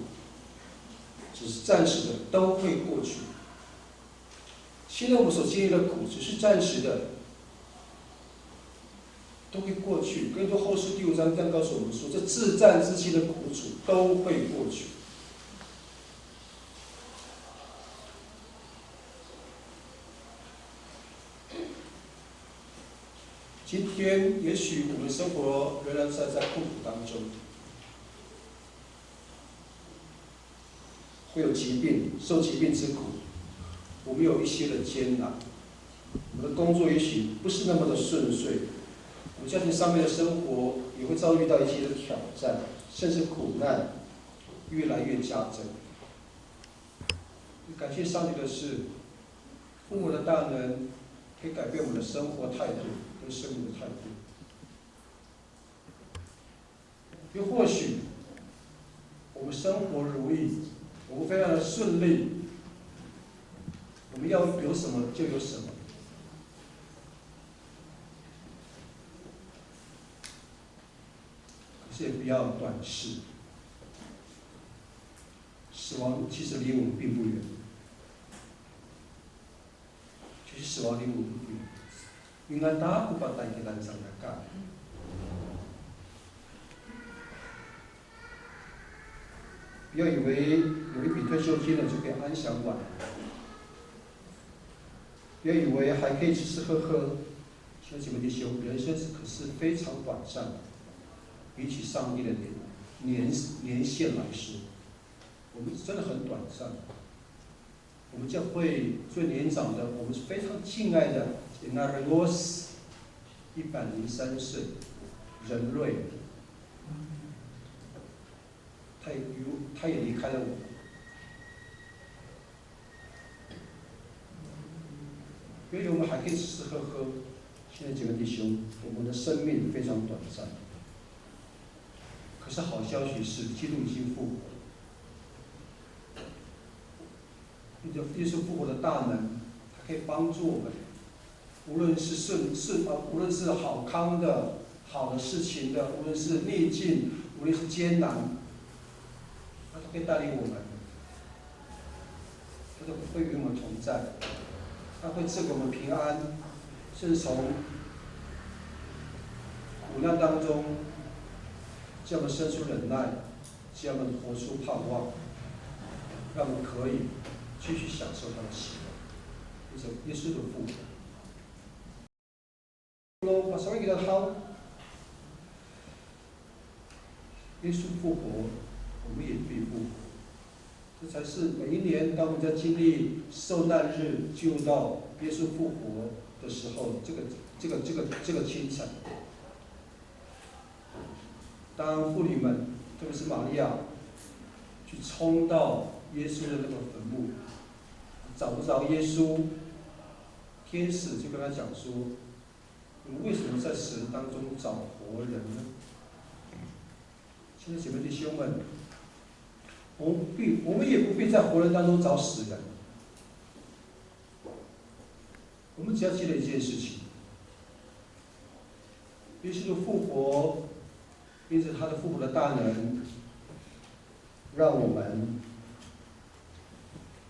只是暂时的，都会过去。现在我所经历的苦，只是暂时的。都会过去。跟着后书第5章这样告诉我们说，这至暂之期的苦楚都会过去。今天也许我们生活仍然在困苦当中，会有疾病，受疾病之苦，我们有一些的艰难，我们的工作也许不是那么的顺遂。我们家庭上面的生活也会遭遇到一些的挑战，甚至苦难越来越加增。感谢上帝的是，父母的大能可以改变我们的生活态度跟生命的态度。又或许我们生活如意，我们非常的顺利，我们要有什么就有什么。也不要短视，死亡其实离我们并不远，其实死亡离我们不远。应该大不把带给咱上来干。不要以为有一笔退休金了就可以安享晚年，不要以为还可以吃吃喝喝。兄弟们弟兄，人生可是非常短暂的。比起上帝的年限来说，我们真的很短暂。我们教会最年长的，我们是非常敬爱的 Enargos 103岁，人瑞，他也离开了我们。因为我们还可以吃吃喝喝，现在几位弟兄，我们的生命非常短暂。可是好消息是，基督已经复活了。耶稣复活的大能，可以帮助我们，无论是无论是好康的、好的事情的，无论是逆境，无论是艰难，他都可以带领我们，他都会与我们同在，他会赐给我们平安，甚至从苦难当中，叫我们生出忍耐，叫我们活出盼望，让我们可以继续享受他的喜乐。耶稣的复活。把手给他掏。耶稣复活，我们也必复活。这才是每一年当我们在经历受难日进入到耶稣复活的时候，这个清晨，当妇女们，特别是玛利亚，去冲到耶稣的那个坟墓，找不着耶稣，天使就跟他讲说：“你们为什么在死人当中找活人呢？”亲爱的姐妹弟兄们，我们也不必在活人当中找死人，我们只要记得一件事情：耶稣的复活，因着他的复活的大能，让我们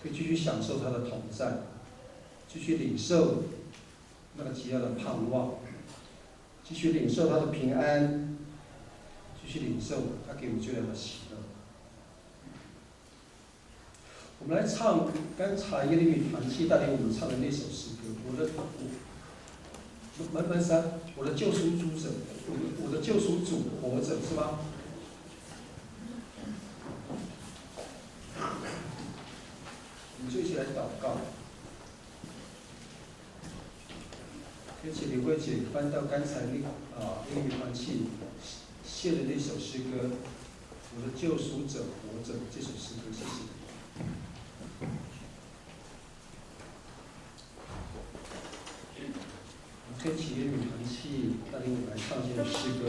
可以继续享受他的同在，继续领受那个极大的盼望，继续领受他的平安，继续领受他给我们最大的喜乐。我们来唱刚才耶利米团契带领我们唱的那首诗歌，门山，我的救赎主者，我的救赎主活着，是吗？我们就一起来祷告。可以请李慧姐翻到刚才耶利米团契写的那首诗歌，我的救赎者活着这首诗歌，谢谢。可以请耶利米团契带领我们来唱这首诗歌。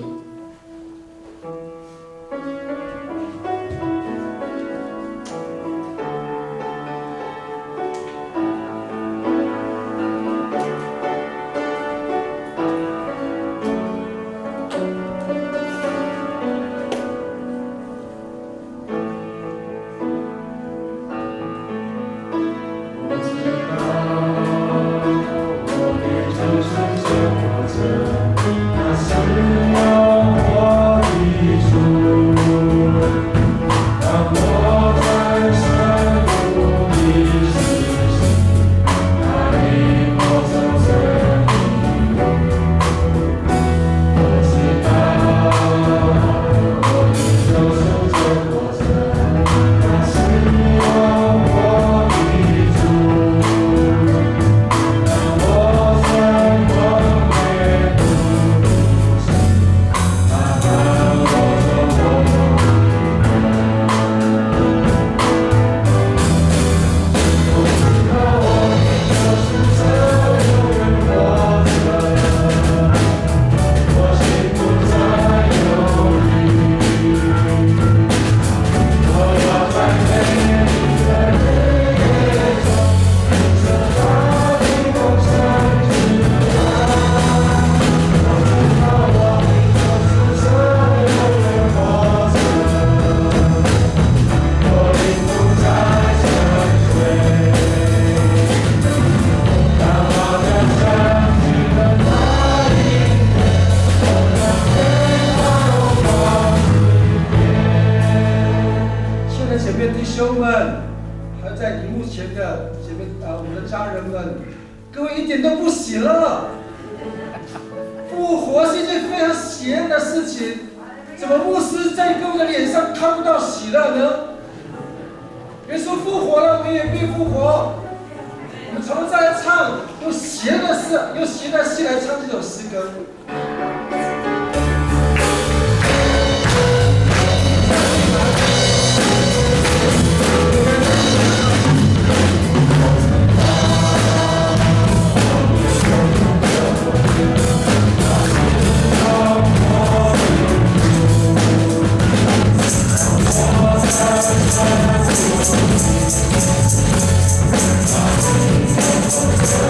我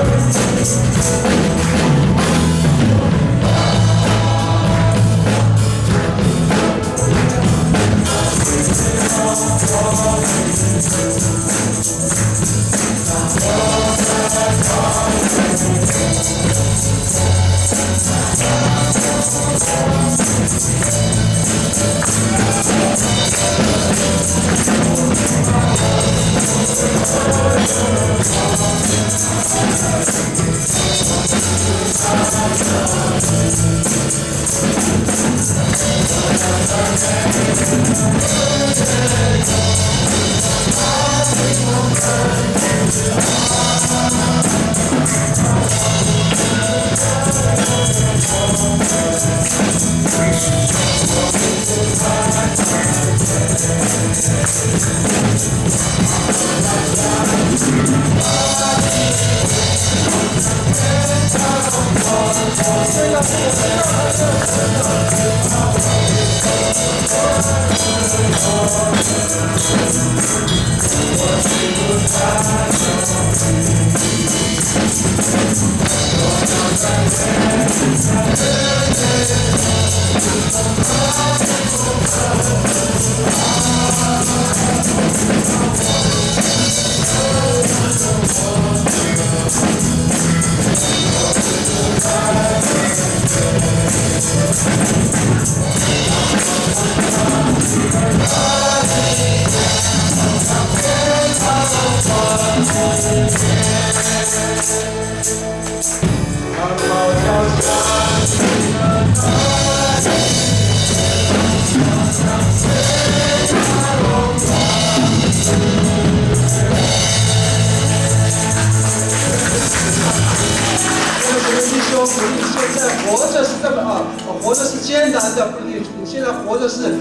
现在活着是这么活着是艰难的，不是你现在活着是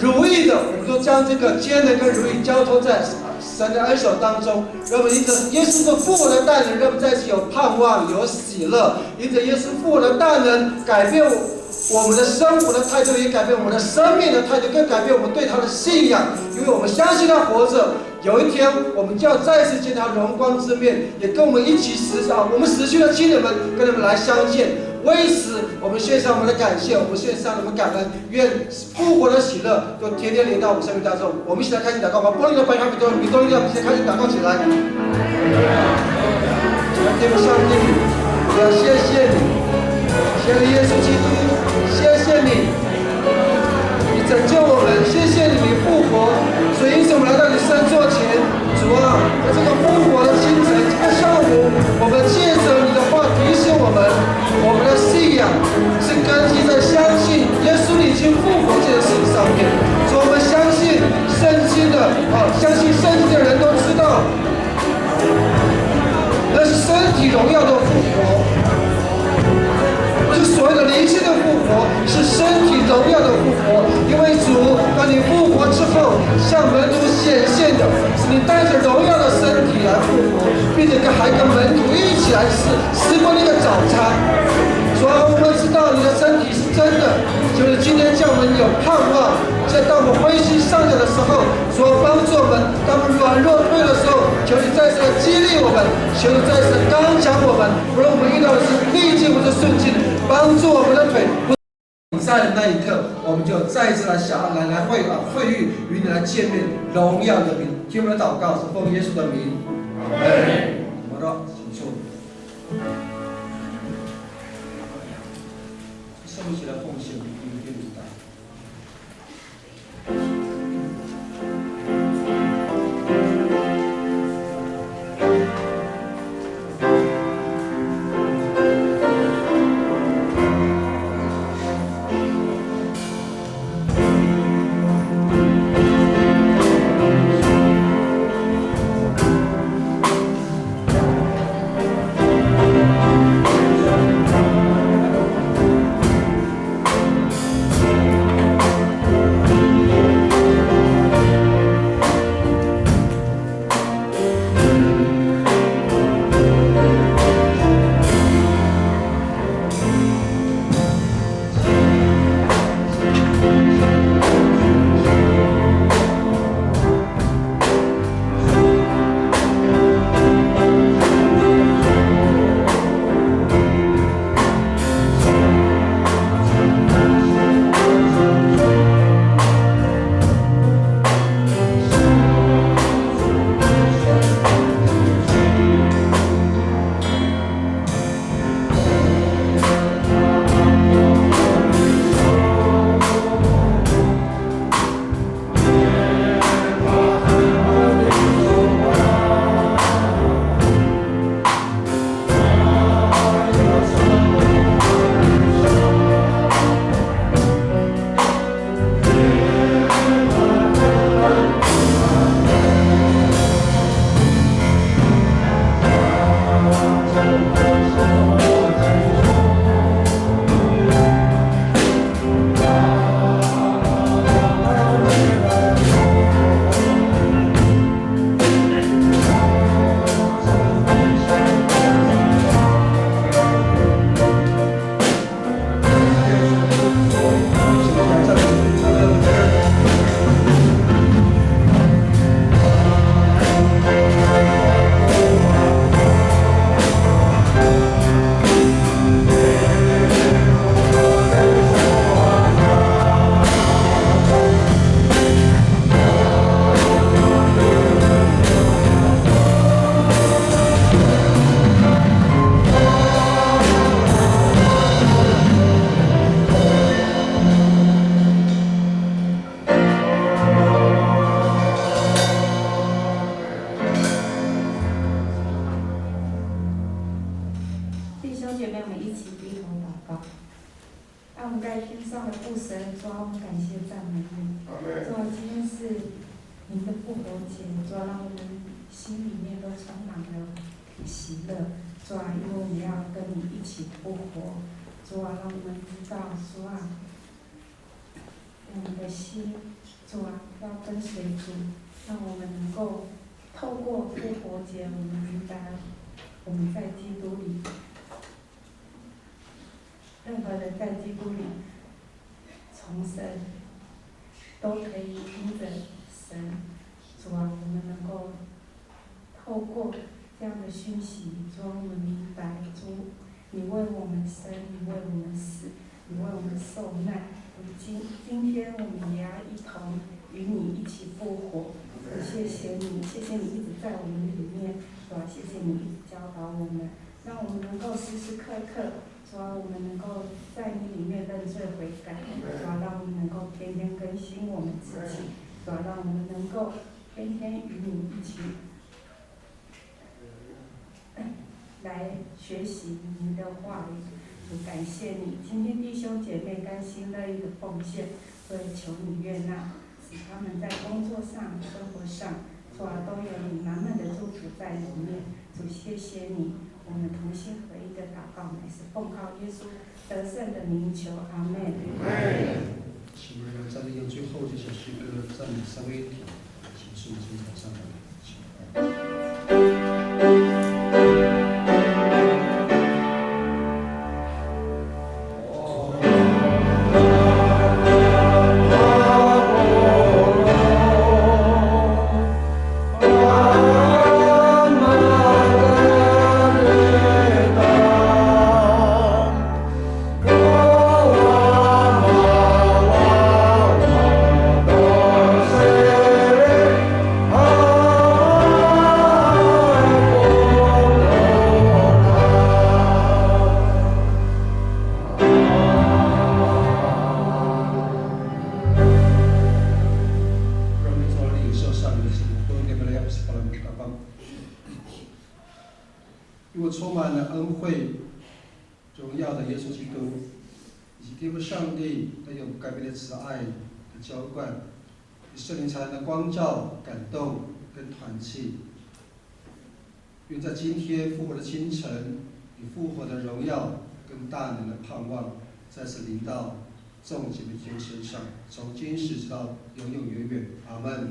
如意的。我们说将这个艰难跟如意交托在神的恩手当中，让我们因着耶稣的复活的大能，让我们在一起有盼望、有喜乐。因着耶稣复活的大能，改变我们的生活的态度，也改变我们的生命的态度，更改变我们对他的信仰。因为我们相信他活着，有一天我们就要再次见他荣光之面，也跟我们一起我们死去的亲人们跟他们来相见。为此，我们献上我们的感谢，我们献上我们感恩，愿复活的喜乐都天天临到我们生命当中。我们一起来开始祷告吧，玻璃的白卡比多一定要先开始祷告起来。天父上帝，我要谢谢你，谢谢耶稣基督，谢谢你，你拯救我们，谢谢你复活，所以因此我们来到你圣座前，主啊，在这个复活的清晨，这个上午，我们借着你的话提醒我们的信仰是根基在相信耶稣已经复活这件事情上面。所以我们相信圣经的相信圣经的人都知道，那是身体荣耀的复活，不是所谓的灵性的复活，是身体荣耀的复活。因为主，当你复活之后，向门徒显现的是你带着荣耀的身体来复活，并且还跟门徒一起来吃过那个早餐。所以我们知道你的身体是真的，就是今天叫我们有盼望。在当我们灰心丧胆的时候，所帮助我们；当我们软弱退的时候，求你再次的激励我们，求你再次的刚强我们。无论我们遇到的是逆境或者顺境，帮助我们的腿。比赛的那一刻，我们就再一次来会遇与你来见面，荣耀的名。听我们的祷告是奉耶稣的名。阿门。好的，请坐。圣母起来奉献，明天礼拜。姐妹们一起低头祷告。让我们在天上的父神，主啊，我们感谢赞美你。主啊，今天是您的复活节，主啊，让我们心里面都充满了喜乐。主啊，因为我们要跟你一起复活。主啊，让我们知道，主啊，我们的心，主啊，要跟随主，让我们能够透过复活节，我们明白我们在基督里，任何人在基督里重生，都可以因着神，主啊，我们能够透过这样的讯息，主啊，我们明白，主，你为我们生，你为我们死，你为我们受难。今天我们也要一同与你一起复活。谢谢你，谢谢你一直在我们里面，主啊，谢谢你一直教导我们，让我们能够时时刻刻，主啊，我们能够在你里面认罪悔改，主啊，让我们能够天天更新我们自己，主啊，让我们能够天天与你一起来学习你的话语。主，感谢你，今天弟兄姐妹甘心乐意的奉献，所以求你悦纳，使他们在工作上、生活上，主啊，都有你满满的祝福在里面。主，谢谢你，我们同心合一的祷告，乃是奉靠耶稣得胜的名求，阿门。请我们再利用最后这首诗歌赞美三位一体，请圣经台上来。如果充满了恩惠、荣耀的耶稣基督，以及天父上帝那有不改变的慈爱的浇灌，圣灵才能的光照、感动跟团契，愿在今天复活的清晨，以复活的荣耀跟大能的盼望，再次临到众姐妹天身上，从今时直到永永远远。阿门。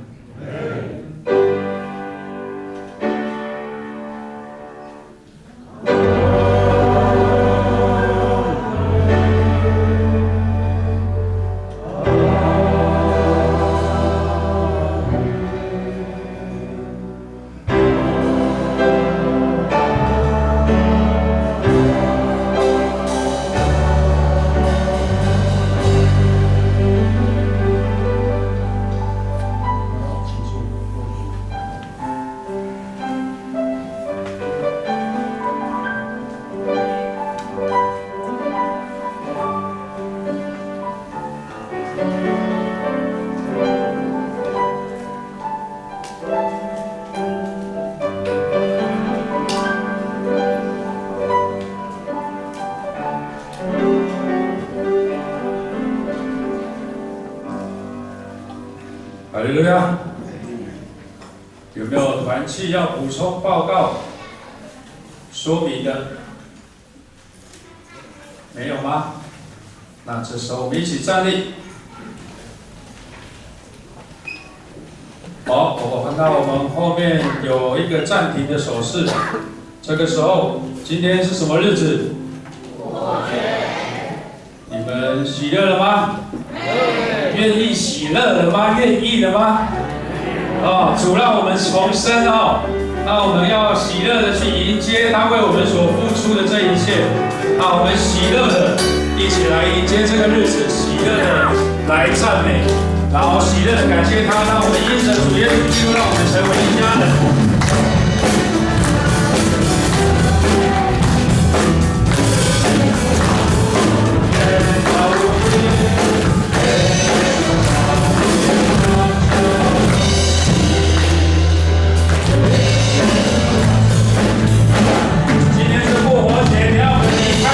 哈利路亚！有没有团契要补充报告、说明的？没有吗？那这时候我们一起站立。好，我看到我们后面有一个暂停的手势。这个时候，今天是什么日子？复活节。你们喜乐了吗？愿意喜乐了吗？愿意了吗？哦，主让我们重生哦，那我们要喜乐的去迎接他为我们所付出的这一切。那我们喜乐的一起来迎接这个日子，喜乐的来赞美，然后喜乐的感谢他，让我们因着主耶稣基督，让我们成为一家人。今天是复活节，你要离开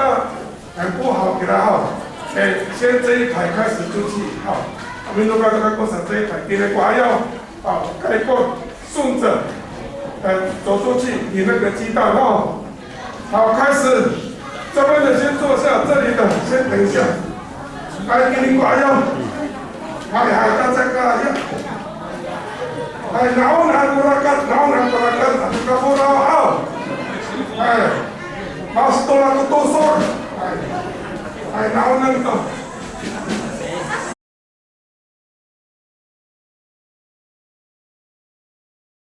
到很不好，给他哈，先这一排开始出去，好，我们都刚刚过上这一排，给他刮腰，好，开过顺着，走出去，你那个鸡蛋哈，好，开始，这边的先坐下，这里的先等一下，来给你刮腰，大家看一下。naunan gurakan, ada kapurao, mas tolak tusuk, naunan to.